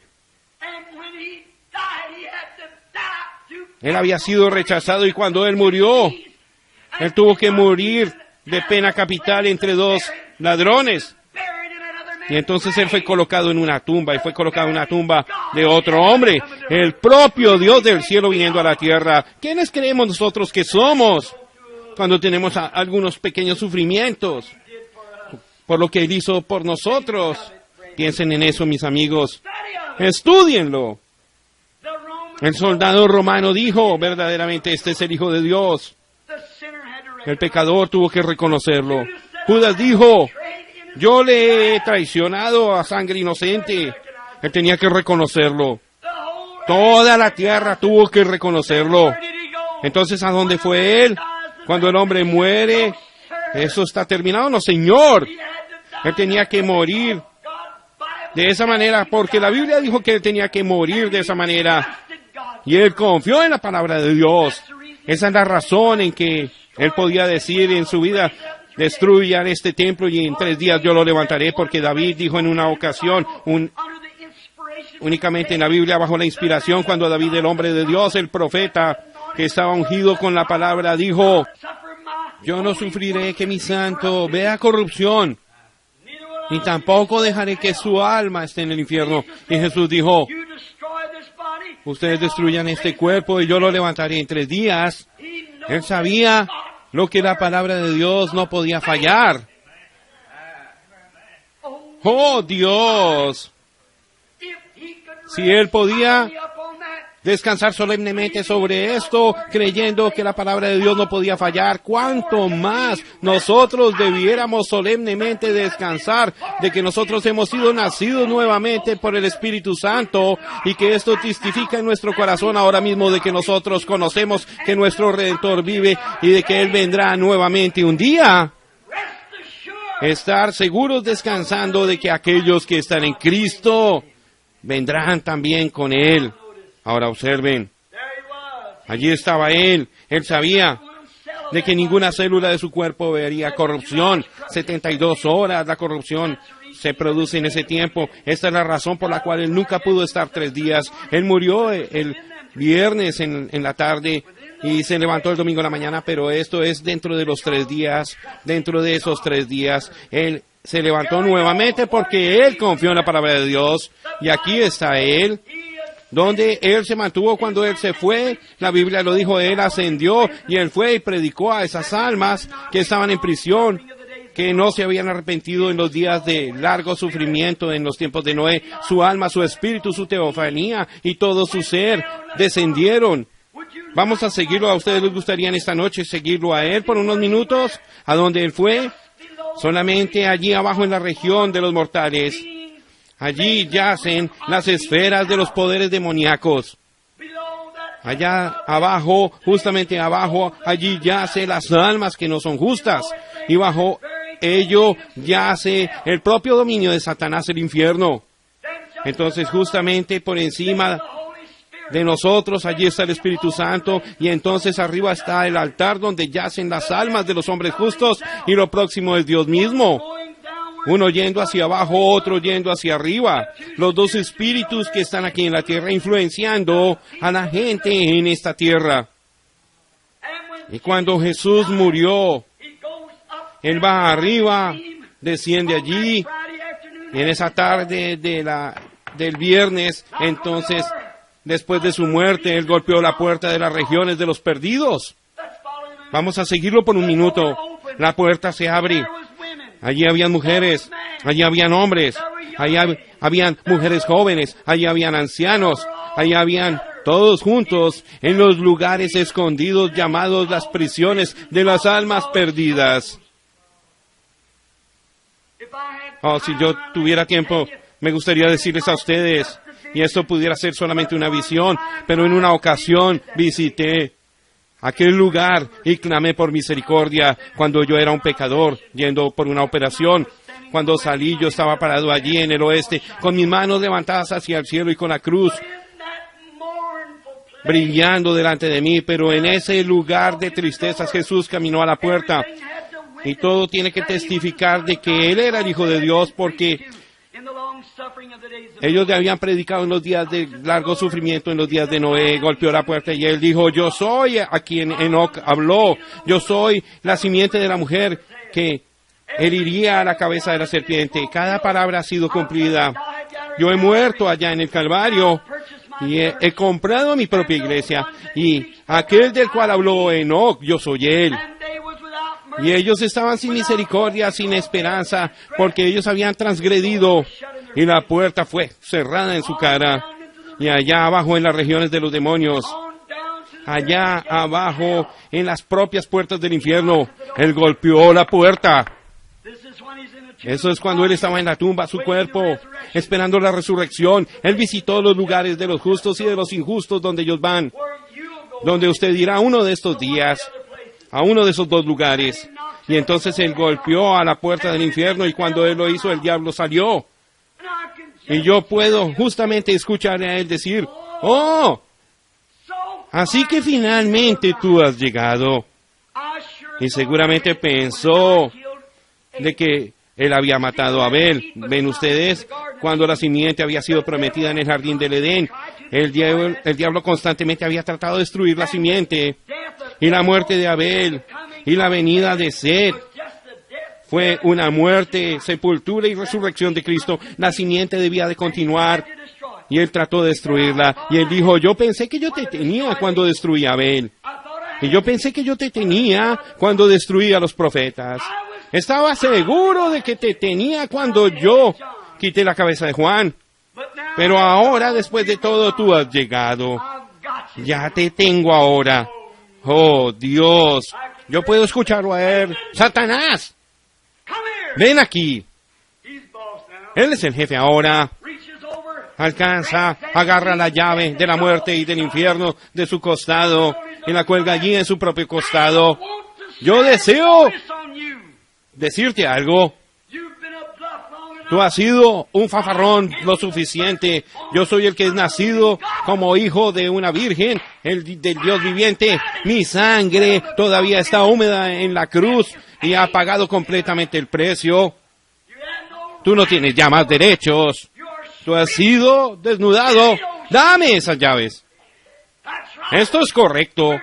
Speaker 1: él había sido rechazado y cuando él murió, él tuvo que morir de pena capital entre dos ladrones. Y entonces él fue colocado en una tumba, y fue colocado en una tumba de otro hombre, el propio Dios del cielo viniendo a la tierra. ¿Quiénes creemos nosotros que somos cuando tenemos algunos pequeños sufrimientos por lo que él hizo por nosotros? Piensen en eso, mis amigos. Estúdienlo. El soldado romano dijo, verdaderamente este es el Hijo de Dios. El pecador tuvo que reconocerlo. Judas dijo, yo le he traicionado a sangre inocente. Él tenía que reconocerlo. Toda la tierra tuvo que reconocerlo. Entonces, ¿a dónde fue él? Cuando el hombre muere, ¿eso está terminado? No, Señor. Él tenía que morir de esa manera, porque la Biblia dijo que él tenía que morir de esa manera. Y él confió en la palabra de Dios. Esa es la razón en que él podía decir en su vida, destruyan este templo y en 3 días yo lo levantaré, porque David dijo en una ocasión, únicamente en la Biblia bajo la inspiración, cuando David, el hombre de Dios, el profeta, que estaba ungido con la palabra, dijo, yo no sufriré que mi santo vea corrupción, ni tampoco dejaré que su alma esté en el infierno. Y Jesús dijo, ustedes destruyan este cuerpo y yo lo levantaré en 3 días. Él sabía lo que la palabra de Dios no podía fallar. ¡Oh, Dios! Si él podía descansar solemnemente sobre esto, creyendo que la palabra de Dios no podía fallar, cuánto más nosotros debiéramos solemnemente descansar de que nosotros hemos sido nacidos nuevamente por el Espíritu Santo y que esto testifica en nuestro corazón ahora mismo de que nosotros conocemos que nuestro Redentor vive y de que Él vendrá nuevamente un día. Estar seguros descansando de que aquellos que están en Cristo vendrán también con Él. Ahora observen, allí estaba Él sabía de que ninguna célula de su cuerpo vería corrupción. 72 horas la corrupción se produce en ese tiempo. Esta es la razón por la cual Él nunca pudo estar 3 días. Él murió el viernes en la tarde y se levantó el domingo en la mañana, pero esto es dentro de los 3 días. Dentro de esos 3 días, Él se levantó nuevamente porque Él confió en la palabra de Dios. Y aquí está Él. Donde Él se mantuvo cuando Él se fue, la Biblia lo dijo, Él ascendió y Él fue y predicó a esas almas que estaban en prisión, que no se habían arrepentido en los días de largo sufrimiento en los tiempos de Noé. Su alma, su espíritu, su teofanía y todo su ser descendieron. Vamos a seguirlo. ¿A ustedes les gustaría en esta noche seguirlo a Él por unos minutos? ¿A dónde Él fue? Solamente allí abajo en la región de los mortales. Allí yacen las esferas de los poderes demoníacos. Allá abajo, justamente abajo, allí yace las almas que no son justas. Y bajo ello yace el propio dominio de Satanás, el infierno. Entonces, justamente por encima de nosotros, allí está el Espíritu Santo, y entonces arriba está el altar donde yacen las almas de los hombres justos, y lo próximo es Dios mismo. Uno yendo hacia abajo, otro yendo hacia arriba. Los dos espíritus que están aquí en la tierra influenciando a la gente en esta tierra. Y cuando Jesús murió, Él va arriba, desciende allí, y en esa tarde del viernes, entonces, después de su muerte, Él golpeó la puerta de las regiones de los perdidos. Vamos a seguirlo por un minuto. La puerta se abre. Allí habían mujeres, allí habían hombres, allí habían mujeres jóvenes, allí habían ancianos, allí habían todos juntos en los lugares escondidos llamados las prisiones de las almas perdidas. Oh, si yo tuviera tiempo, me gustaría decirles a ustedes, y esto pudiera ser solamente una visión, pero en una ocasión visité aquel lugar y clamé por misericordia cuando yo era un pecador yendo por una operación. Cuando salí, yo estaba parado allí en el oeste con mis manos levantadas hacia el cielo y con la cruz brillando delante de mí, pero en ese lugar de tristezas Jesús caminó a la puerta y todo tiene que testificar de que Él era el Hijo de Dios, porque ellos le habían predicado en los días de largo sufrimiento, en los días de Noé. Golpeó la puerta y Él dijo, yo soy a quien Enoc habló, yo soy la simiente de la mujer que heriría a la cabeza de la serpiente. Cada palabra ha sido cumplida. Yo he muerto allá en el Calvario y he comprado mi propia iglesia, y aquel del cual habló Enoc, yo soy Él. Y ellos estaban sin misericordia, sin esperanza, porque ellos habían transgredido y la puerta fue cerrada en su cara. Y allá abajo en las regiones de los demonios, allá abajo en las propias puertas del infierno, Él golpeó la puerta. Eso es cuando Él estaba en la tumba, su cuerpo, esperando la resurrección. Él visitó los lugares de los justos y de los injustos donde ellos van. Donde usted irá uno de estos días, a uno de esos dos lugares. Y entonces Él golpeó a la puerta del infierno, y cuando Él lo hizo, el diablo salió. Y yo puedo justamente escucharle a Él decir, oh, así que finalmente tú has llegado. Y seguramente pensó de que Él había matado a Abel. ¿Ven ustedes? Cuando la simiente había sido prometida en el jardín del Edén, el diablo constantemente había tratado de destruir la simiente. Y la muerte de Abel y la venida de Set fue una muerte, sepultura y resurrección de Cristo. La simiente debía de continuar, y Él trató de destruirla. Y Él dijo, yo pensé que yo te tenía cuando destruí a Abel. Y yo pensé que yo te tenía cuando destruí a los profetas. Estaba seguro de que te tenía cuando yo quité la cabeza de Juan. Pero ahora, después de todo, tú has llegado. Ya te tengo ahora. Oh, Dios. Yo puedo escucharlo a él. ¡Satanás! Ven aquí. Él es el jefe ahora. Alcanza, agarra la llave de la muerte y del infierno de su costado y la cuelga allí en su propio costado. Yo deseo decirte algo. Tú has sido un fanfarrón lo suficiente. Yo soy el que es nacido como hijo de una virgen, del Dios viviente. Mi sangre todavía está húmeda en la cruz y ha pagado completamente el precio. Tú no tienes ya más derechos. Tú has sido desnudado. Dame esas llaves. Esto es correcto.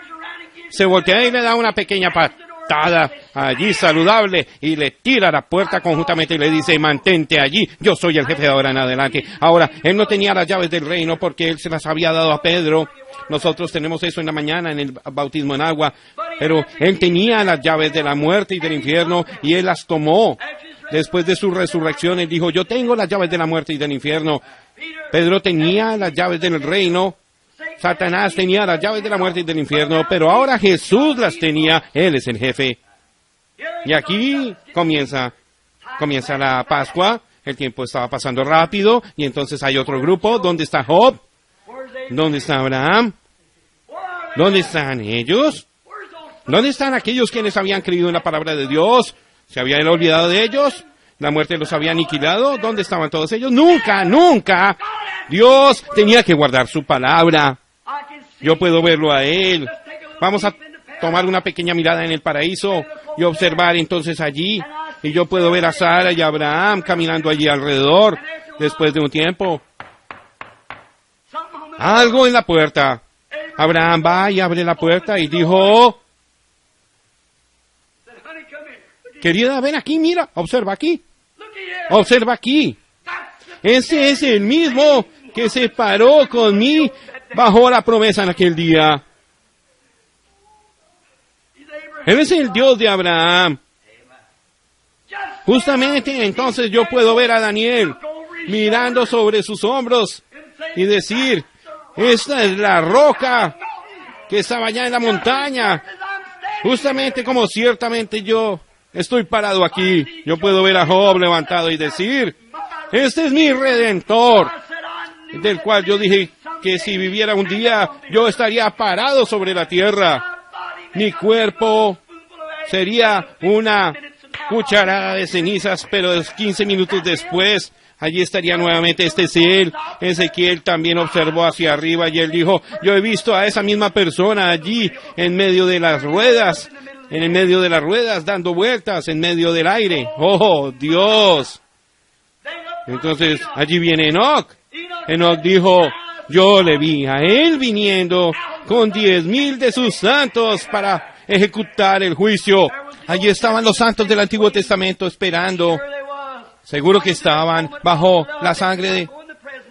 Speaker 1: Se voltea y le da una pequeña patada allí saludable y le tira la puerta conjuntamente y le dice, mantente allí, yo soy el jefe de ahora en adelante. Ahora, él no tenía las llaves del reino porque él se las había dado a Pedro. Nosotros tenemos eso en la mañana en el bautismo en agua, pero él tenía las llaves de la muerte y del infierno y él las tomó. Después de su resurrección, él dijo, yo tengo las llaves de la muerte y del infierno. Pedro tenía las llaves del reino. Satanás tenía las llaves de la muerte y del infierno, pero ahora Jesús las tenía. Él es el jefe. Y aquí comienza la Pascua. El tiempo estaba pasando rápido y entonces hay otro grupo. ¿Dónde está Job? ¿Dónde está Abraham? ¿Dónde están ellos? ¿Dónde están aquellos quienes habían creído en la palabra de Dios? ¿Se habían olvidado de ellos? ¿La muerte los había aniquilado? ¿Dónde estaban todos ellos? ¡Nunca, nunca! Dios tenía que guardar su palabra. Yo puedo verlo a Él. Vamos a tomar una pequeña mirada en el paraíso y observar entonces allí. Y yo puedo ver a Sara y a Abraham caminando allí alrededor después de un tiempo. Algo en la puerta. Abraham va y abre la puerta y dijo, querida, ven aquí, mira, observa aquí. Observa aquí. Ese es el mismo que se paró con mí bajo la promesa en aquel día. Él es el Dios de Abraham. Justamente entonces yo puedo ver a Daniel mirando sobre sus hombros y decir, esta es la roca que estaba allá en la montaña. Justamente como ciertamente yo estoy parado aquí. Yo puedo ver a Job levantado y decir, este es mi Redentor, del cual yo dije que si viviera un día, yo estaría parado sobre la tierra. Mi cuerpo sería una cucharada de cenizas, pero 15 minutos después, allí estaría nuevamente. Este es él. Ezequiel también observó hacia arriba y él dijo, yo he visto a esa misma persona allí en medio de las ruedas, dando vueltas en medio del aire. ¡Oh, Dios! Entonces, allí viene Enoc. Enoc dijo, yo le vi a él viniendo con 10,000 de sus santos para ejecutar el juicio. Allí estaban los santos del Antiguo Testamento esperando. Seguro que estaban bajo la sangre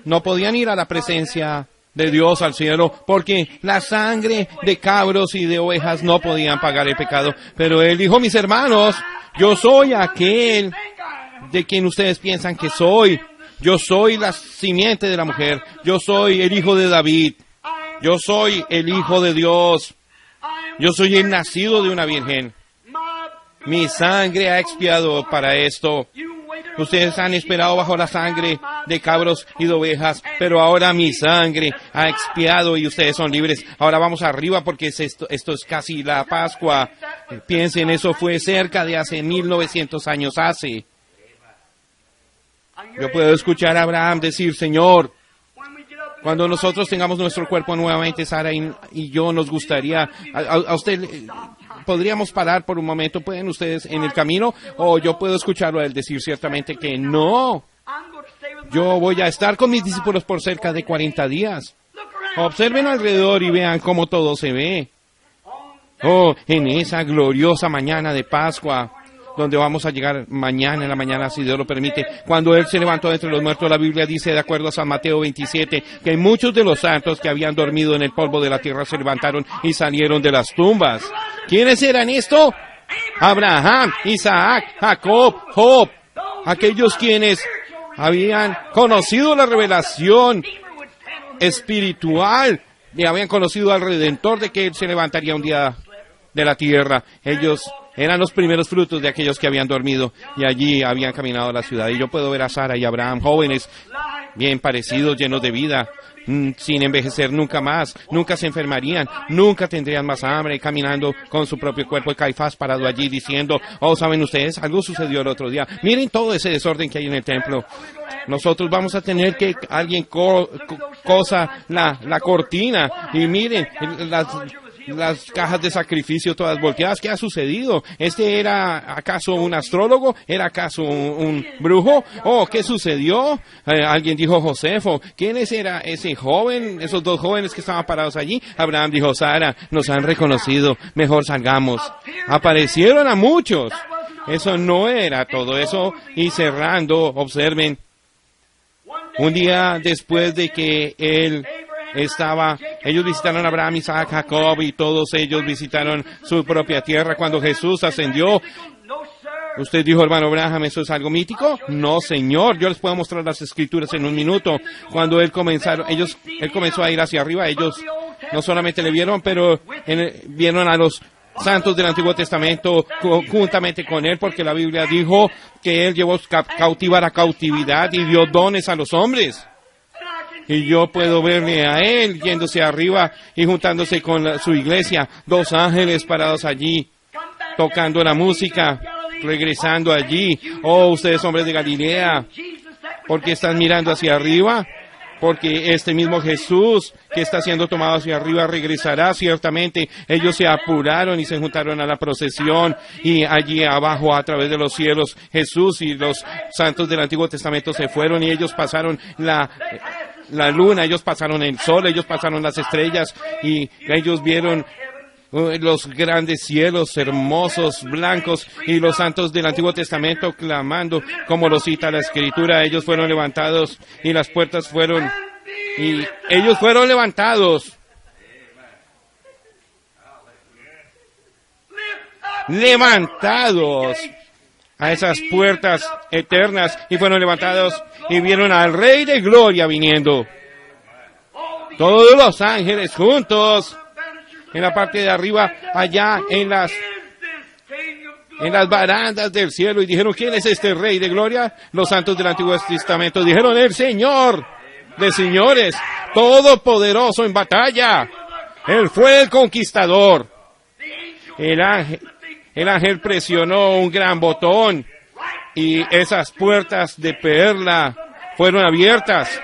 Speaker 1: no podían ir a la presencia de Dios al cielo, porque la sangre de cabros y de ovejas no podían pagar el pecado. Pero él dijo, mis hermanos, yo soy aquel de quien ustedes piensan que soy. Yo soy la simiente de la mujer. Yo soy el hijo de David. Yo soy el hijo de Dios. Yo soy el nacido de una virgen. Mi sangre ha expiado para esto. Ustedes han esperado bajo la sangre de cabros y de ovejas, pero ahora mi sangre ha expiado y ustedes son libres. Ahora vamos arriba porque esto es casi la Pascua. Piensen, eso fue cerca de hace 1900 años hace. Yo puedo escuchar a Abraham decir, Señor, cuando nosotros tengamos nuestro cuerpo nuevamente, Sara y yo, nos gustaría, a usted, podríamos parar por un momento, ¿pueden ustedes en el camino? O yo puedo escucharlo a él decir ciertamente que no. Yo voy a estar con mis discípulos por cerca de 40 días. Observen alrededor y vean cómo todo se ve. Oh, en esa gloriosa mañana de Pascua, donde vamos a llegar mañana en la mañana, si Dios lo permite. Cuando Él se levantó entre los muertos, la Biblia dice, de acuerdo a San Mateo 27, que muchos de los santos que habían dormido en el polvo de la tierra se levantaron y salieron de las tumbas. ¿Quiénes eran esto? Abraham, Isaac, Jacob, Job, aquellos quienes habían conocido la revelación espiritual y habían conocido al Redentor, de que Él se levantaría un día de la tierra. Ellos eran los primeros frutos de aquellos que habían dormido y allí habían caminado a la ciudad. Y yo puedo ver a Sara y Abraham, jóvenes, bien parecidos, llenos de vida, sin envejecer nunca más, nunca se enfermarían, nunca tendrían más hambre, caminando con su propio cuerpo. Y Caifás parado allí diciendo, oh, ¿saben ustedes? Algo sucedió el otro día. Miren todo ese desorden que hay en el templo. Nosotros vamos a tener que alguien cosa la cortina. Y miren, las cajas de sacrificio todas volteadas. ¿Qué ha sucedido? ¿Era acaso un astrólogo? ¿Era acaso un brujo? Oh, ¿qué sucedió? Alguien dijo Josefo. ¿Quién era ese joven? Esos dos jóvenes que estaban parados allí. Abraham dijo, Sara, nos han reconocido. Mejor salgamos. Aparecieron a muchos. Eso no era todo eso. Y cerrando, observen. Un día después de que ellos visitaron a Abraham, Isaac, Jacob, y todos ellos visitaron su propia tierra. Cuando Jesús ascendió, usted dijo, hermano Abraham, ¿eso es algo mítico? No, señor, yo les puedo mostrar las escrituras en un minuto. Cuando él comenzó a ir hacia arriba, ellos no solamente le vieron, pero vieron a los santos del Antiguo Testamento juntamente con él, porque la Biblia dijo que él llevó cautiva la cautividad y dio dones a los hombres. Y yo puedo verle a él yéndose arriba y juntándose con su iglesia, dos ángeles parados allí, tocando la música, regresando allí. Oh, ustedes hombres de Galilea, ¿por qué están mirando hacia arriba? Porque este mismo Jesús que está siendo tomado hacia arriba regresará ciertamente. Ellos se apuraron y se juntaron a la procesión, y allí abajo a través de los cielos Jesús y los santos del Antiguo Testamento se fueron, y ellos pasaron la luna, ellos pasaron el sol, ellos pasaron las estrellas, y ellos vieron los grandes cielos hermosos, blancos, y los santos del Antiguo Testamento clamando, como lo cita la Escritura. Ellos fueron levantados y las puertas ellos fueron levantados. Levantados a esas puertas eternas, y fueron levantados y vieron al Rey de Gloria viniendo. Todos los ángeles juntos en la parte de arriba, allá en las barandas del cielo, y dijeron, ¿quién es este Rey de Gloria? Los santos del Antiguo Testamento dijeron, el Señor de señores, todopoderoso en batalla. Él fue el conquistador. El ángel presionó un gran botón, y esas puertas de perla fueron abiertas.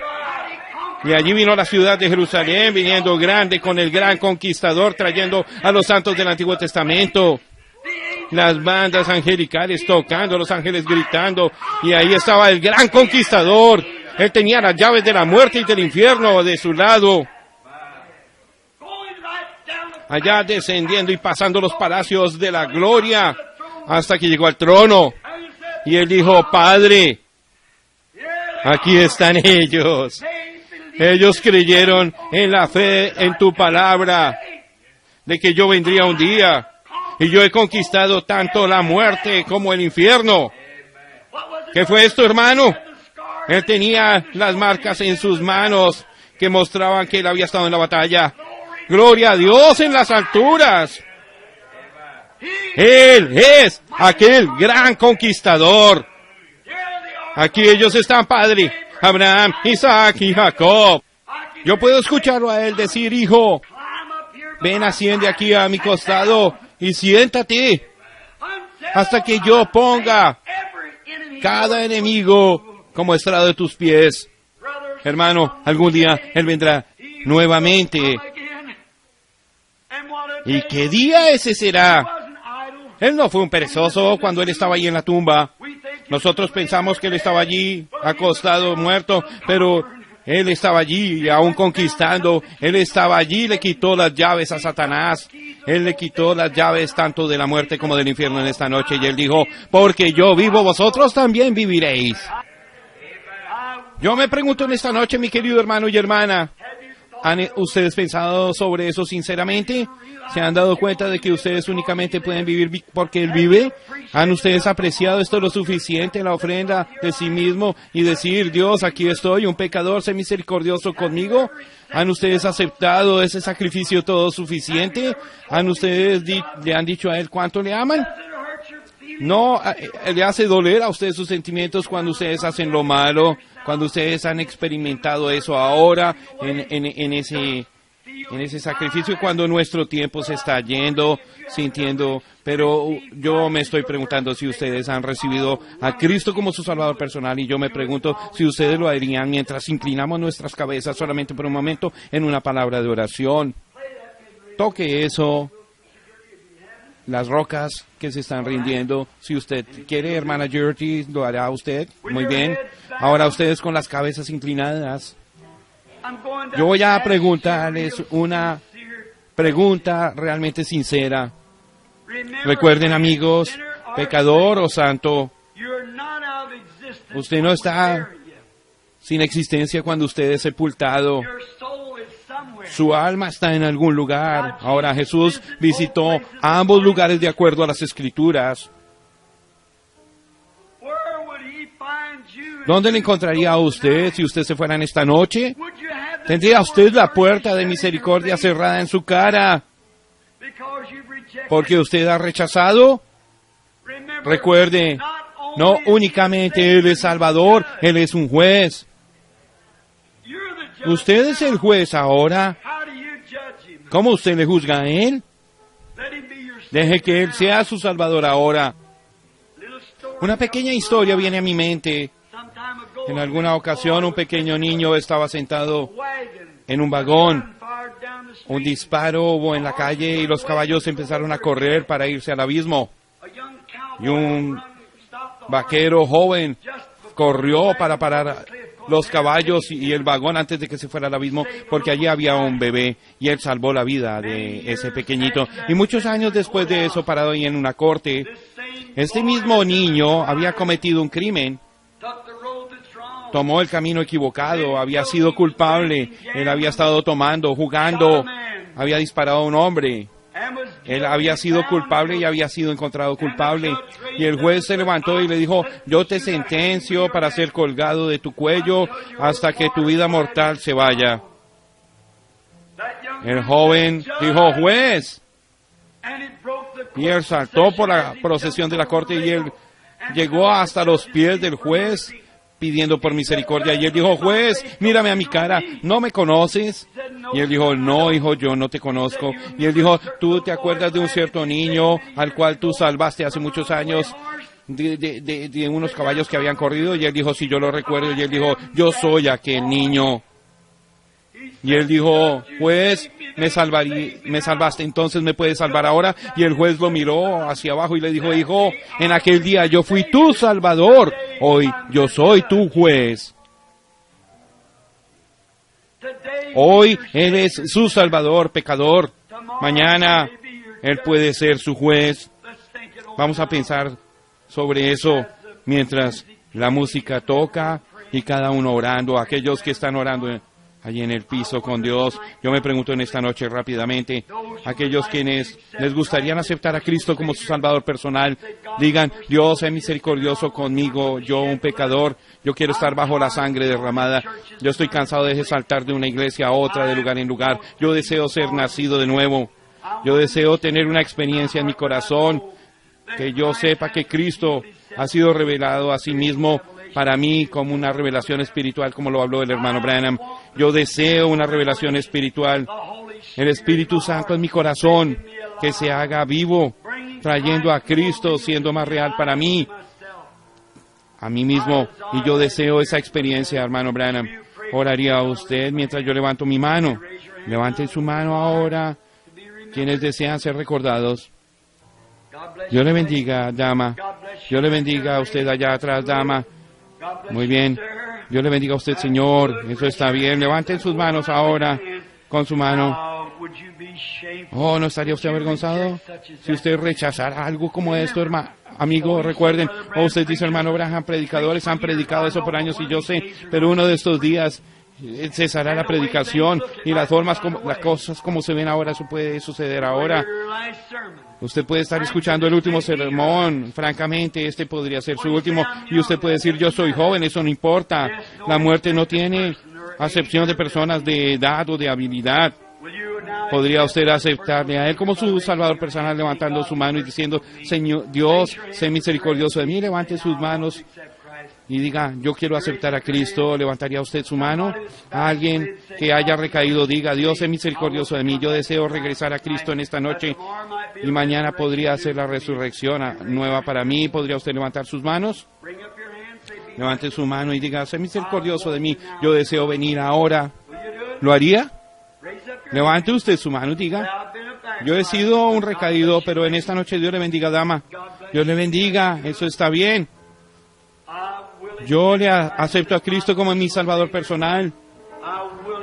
Speaker 1: Y allí vino la ciudad de Jerusalén, viniendo grande con el gran conquistador, trayendo a los santos del Antiguo Testamento. Las bandas angelicales tocando, los ángeles gritando, y ahí estaba el gran conquistador. Él tenía las llaves de la muerte y del infierno de su lado. Allá descendiendo y pasando los palacios de la gloria, hasta que llegó al trono. Y él dijo, Padre, aquí están ellos. Ellos creyeron en la fe, en tu palabra, de que yo vendría un día, y yo he conquistado tanto la muerte como el infierno. ¿Qué fue esto, hermano? Él tenía las marcas en sus manos que mostraban que él había estado en la batalla. ¡Gloria a Dios en las alturas! Él es aquel gran conquistador. Aquí ellos están, Padre. Abraham, Isaac y Jacob. Yo puedo escucharlo a él decir, hijo, ven, asciende aquí a mi costado y siéntate hasta que yo ponga cada enemigo como estrado de tus pies. Hermano, algún día él vendrá nuevamente. ¿Y qué día ese será? Él no fue un perezoso cuando él estaba ahí en la tumba. Nosotros pensamos que él estaba allí, acostado, muerto, pero él estaba allí, aún conquistando. Él estaba allí, le quitó las llaves a Satanás. Él le quitó las llaves tanto de la muerte como del infierno en esta noche. Y él dijo, porque yo vivo, vosotros también viviréis. Yo me pregunto en esta noche, mi querido hermano y hermana, ¿Han ustedes pensado sobre eso sinceramente? ¿Se han dado cuenta de que ustedes únicamente pueden vivir porque Él vive? ¿Han ustedes apreciado esto lo suficiente, la ofrenda de sí mismo y decir, Dios, aquí estoy, un pecador, sé misericordioso conmigo? ¿Han ustedes aceptado ese sacrificio todo suficiente? ¿Han ustedes le han dicho a Él cuánto le aman? No, le hace doler a ustedes sus sentimientos cuando ustedes hacen lo malo, cuando ustedes han experimentado eso ahora en ese sacrificio, cuando nuestro tiempo se está yendo, sintiendo, pero yo me estoy preguntando si ustedes han recibido a Cristo como su Salvador personal, y yo me pregunto si ustedes lo harían mientras inclinamos nuestras cabezas solamente por un momento en una palabra de oración. Toque eso, las rocas que se están rindiendo. Si usted quiere, hermana Gertie, lo hará usted. Muy bien. Ahora ustedes con las cabezas inclinadas. Yo voy a preguntarles una pregunta realmente sincera. Recuerden, amigos, pecador o santo, usted no está sin existencia cuando usted es sepultado. Su alma está en algún lugar. Ahora Jesús visitó ambos lugares de acuerdo a las Escrituras. ¿Dónde le encontraría a usted si usted se fuera en esta noche? ¿Tendría usted la puerta de misericordia cerrada en su cara porque usted ha rechazado? Recuerde, no únicamente Él es Salvador, Él es un juez. Usted es el juez ahora. ¿Cómo usted le juzga a Él? Deje que Él sea su Salvador ahora. Una pequeña historia viene a mi mente. En alguna ocasión un pequeño niño estaba sentado en un vagón. Un disparo hubo en la calle y los caballos empezaron a correr para irse al abismo. Y un vaquero joven corrió para parar los caballos y el vagón antes de que se fuera al abismo, porque allí había un bebé y él salvó la vida de ese pequeñito. Y muchos años después de eso, parado ahí en una corte, este mismo niño había cometido un crimen. Tomó el camino equivocado, había sido culpable, él había estado tomando, jugando, había disparado a un hombre. Él había sido culpable y había sido encontrado culpable. Y el juez se levantó y le dijo, yo te sentencio para ser colgado de tu cuello hasta que tu vida mortal se vaya. El joven dijo, juez. Y él saltó por la procesión de la corte y él llegó hasta los pies del juez pidiendo por misericordia. Y él dijo, juez, mírame a mi cara, ¿no me conoces? Y él dijo, no, hijo, yo no te conozco. Y él dijo, ¿tú te acuerdas de un cierto niño al cual tú salvaste hace muchos años de unos caballos que habían corrido? Y él dijo, sí, yo lo recuerdo. Y él dijo, yo soy aquel niño. Y él dijo, juez, me salvaste, entonces me puedes salvar ahora. Y el juez lo miró hacia abajo y le dijo, hijo, en aquel día yo fui tu salvador, hoy yo soy tu juez. Hoy Él es su salvador, pecador. Mañana Él puede ser su juez. Vamos a pensar sobre eso mientras la música toca y cada uno orando, aquellos que están orando allí en el piso con Dios. Yo me pregunto en esta noche rápidamente, aquellos quienes les gustaría aceptar a Cristo como su Salvador personal, digan, Dios, sé misericordioso conmigo, yo un pecador, yo quiero estar bajo la sangre derramada, yo estoy cansado de saltar de una iglesia a otra, de lugar en lugar, yo deseo ser nacido de nuevo, yo deseo tener una experiencia en mi corazón, que yo sepa que Cristo ha sido revelado a sí mismo para mí como una revelación espiritual, como lo habló el hermano Branham. Yo deseo una revelación espiritual. El Espíritu Santo en mi corazón, que se haga vivo, trayendo a Cristo, siendo más real para mí, a mí mismo. Y yo deseo esa experiencia, hermano Branham. Oraría a usted mientras yo levanto mi mano. Levanten su mano ahora, quienes desean ser recordados. Dios le bendiga, dama. Dios le bendiga a usted allá atrás, dama. Muy bien. Dios le bendiga a usted, señor. Eso está bien. Levanten sus manos ahora con su mano. Oh, ¿no estaría usted avergonzado si usted rechazara algo como esto, hermano? Amigo, recuerden, usted dice, hermano Branham, predicadores han predicado eso por años y yo sé, pero uno de estos días cesará la predicación y las cosas como se ven ahora, eso puede suceder ahora. Usted puede estar escuchando el último sermón, francamente, este podría ser su último, y usted puede decir, yo soy joven, eso no importa. La muerte no tiene acepción de personas de edad o de habilidad. ¿Podría usted aceptarle a Él como su Salvador personal, levantando su mano y diciendo, Señor Dios, sé misericordioso de mí? Levante sus manos y diga, yo quiero aceptar a Cristo. ¿Levantaría usted su mano? A alguien que haya recaído, diga, Dios, sé misericordioso de mí. Yo deseo regresar a Cristo en esta noche y mañana podría ser la resurrección nueva para mí. ¿Podría usted levantar sus manos? Levante su mano y diga, sé misericordioso de mí. Yo deseo venir ahora. ¿Lo haría? Levante usted su mano y diga, yo he sido un recaído, pero en esta noche Dios le bendiga, dama. Dios le bendiga, eso está bien. Yo le acepto a Cristo como mi Salvador personal.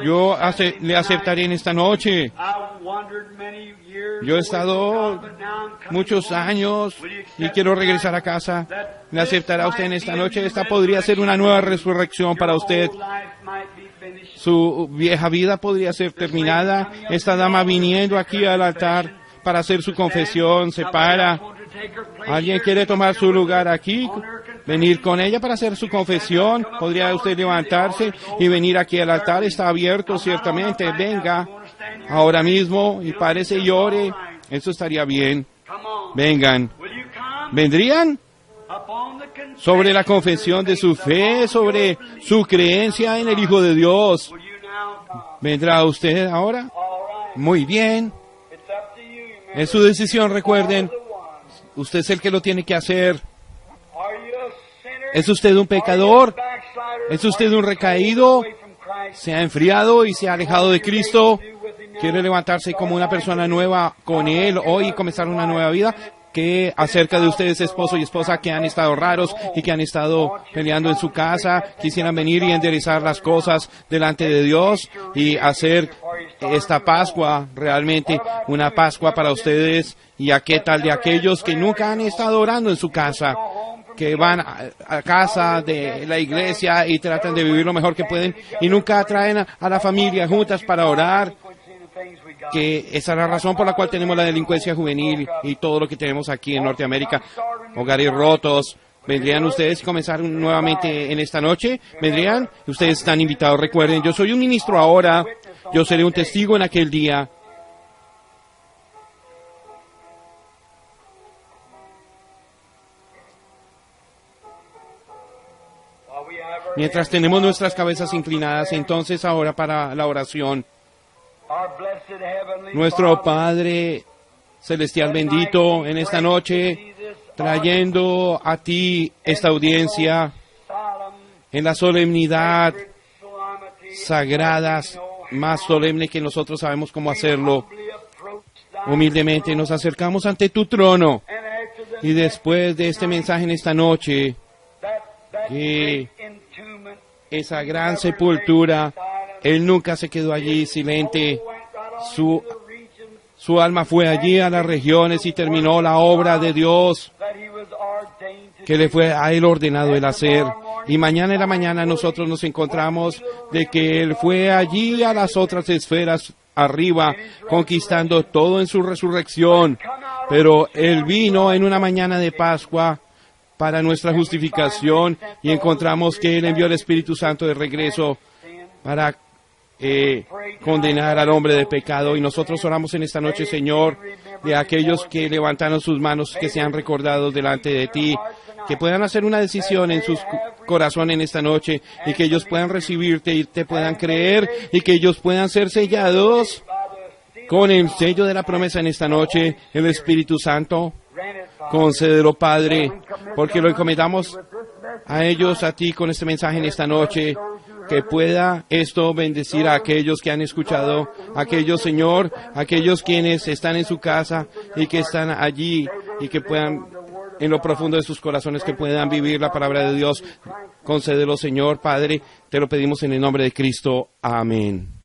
Speaker 1: Yo le aceptaré en esta noche. Yo he estado muchos años y quiero regresar a casa. ¿Le aceptará usted en esta noche? Esta podría ser una nueva resurrección para usted. Su vieja vida podría ser terminada. Esta dama viniendo aquí al altar para hacer su confesión se para. ¿Alguien quiere tomar su lugar aquí? Venir con ella para hacer su confesión. ¿Podría usted levantarse y venir aquí al altar? Está abierto, ciertamente. Venga ahora mismo y párese y llore. Eso estaría bien. Vengan. ¿Vendrían? Sobre la confesión de su fe, sobre su creencia en el Hijo de Dios. ¿Vendrá usted ahora? Muy bien. Es su decisión, recuerden. Usted es el que lo tiene que hacer. ¿Es usted un pecador? ¿Es usted un recaído? ¿Se ha enfriado y se ha alejado de Cristo? ¿Quiere levantarse como una persona nueva con Él hoy y comenzar una nueva vida? ¿Qué acerca de ustedes, esposo y esposa, que han estado raros y que han estado peleando en su casa, quisieran venir y enderezar las cosas delante de Dios y hacer esta Pascua realmente una Pascua para ustedes? ¿Y a qué tal de aquellos que nunca han estado orando en su casa, que van a casa de la iglesia y tratan de vivir lo mejor que pueden y nunca traen a la familia juntas para orar? Que esa es la razón por la cual tenemos la delincuencia juvenil y todo lo que tenemos aquí en Norteamérica, hogares rotos. ¿Vendrían ustedes a comenzar nuevamente en esta noche? ¿Vendrían? Ustedes están invitados. Recuerden, yo soy un ministro ahora, yo seré un testigo en aquel día. Mientras tenemos nuestras cabezas inclinadas, entonces ahora para la oración. Nuestro Padre Celestial bendito, en esta noche, trayendo a ti esta audiencia en la solemnidad sagrada, más solemne que nosotros sabemos cómo hacerlo. Humildemente nos acercamos ante tu trono y después de este mensaje en esta noche, que esa gran sepultura, Él nunca se quedó allí silente. Su alma fue allí a las regiones y terminó la obra de Dios que le fue a Él ordenado el hacer. Y mañana en la mañana nosotros nos encontramos de que Él fue allí a las otras esferas arriba, conquistando todo en su resurrección. Pero Él vino en una mañana de Pascua para nuestra justificación y encontramos que Él envió el Espíritu Santo de regreso para condenar al hombre de pecado. Y nosotros oramos en esta noche, Señor, de aquellos que levantaron sus manos, que sean recordados delante de ti, que puedan hacer una decisión en sus corazones en esta noche y que ellos puedan recibirte y te puedan creer y que ellos puedan ser sellados con el sello de la promesa en esta noche, el Espíritu Santo. Concédelo, Padre, porque lo encomendamos a ellos, a ti, con este mensaje en esta noche. Que pueda esto bendecir a aquellos que han escuchado, aquellos, Señor, aquellos quienes están en su casa y que están allí y que puedan, en lo profundo de sus corazones, que puedan vivir la palabra de Dios. Concédelo, Señor, Padre, te lo pedimos en el nombre de Cristo. Amén.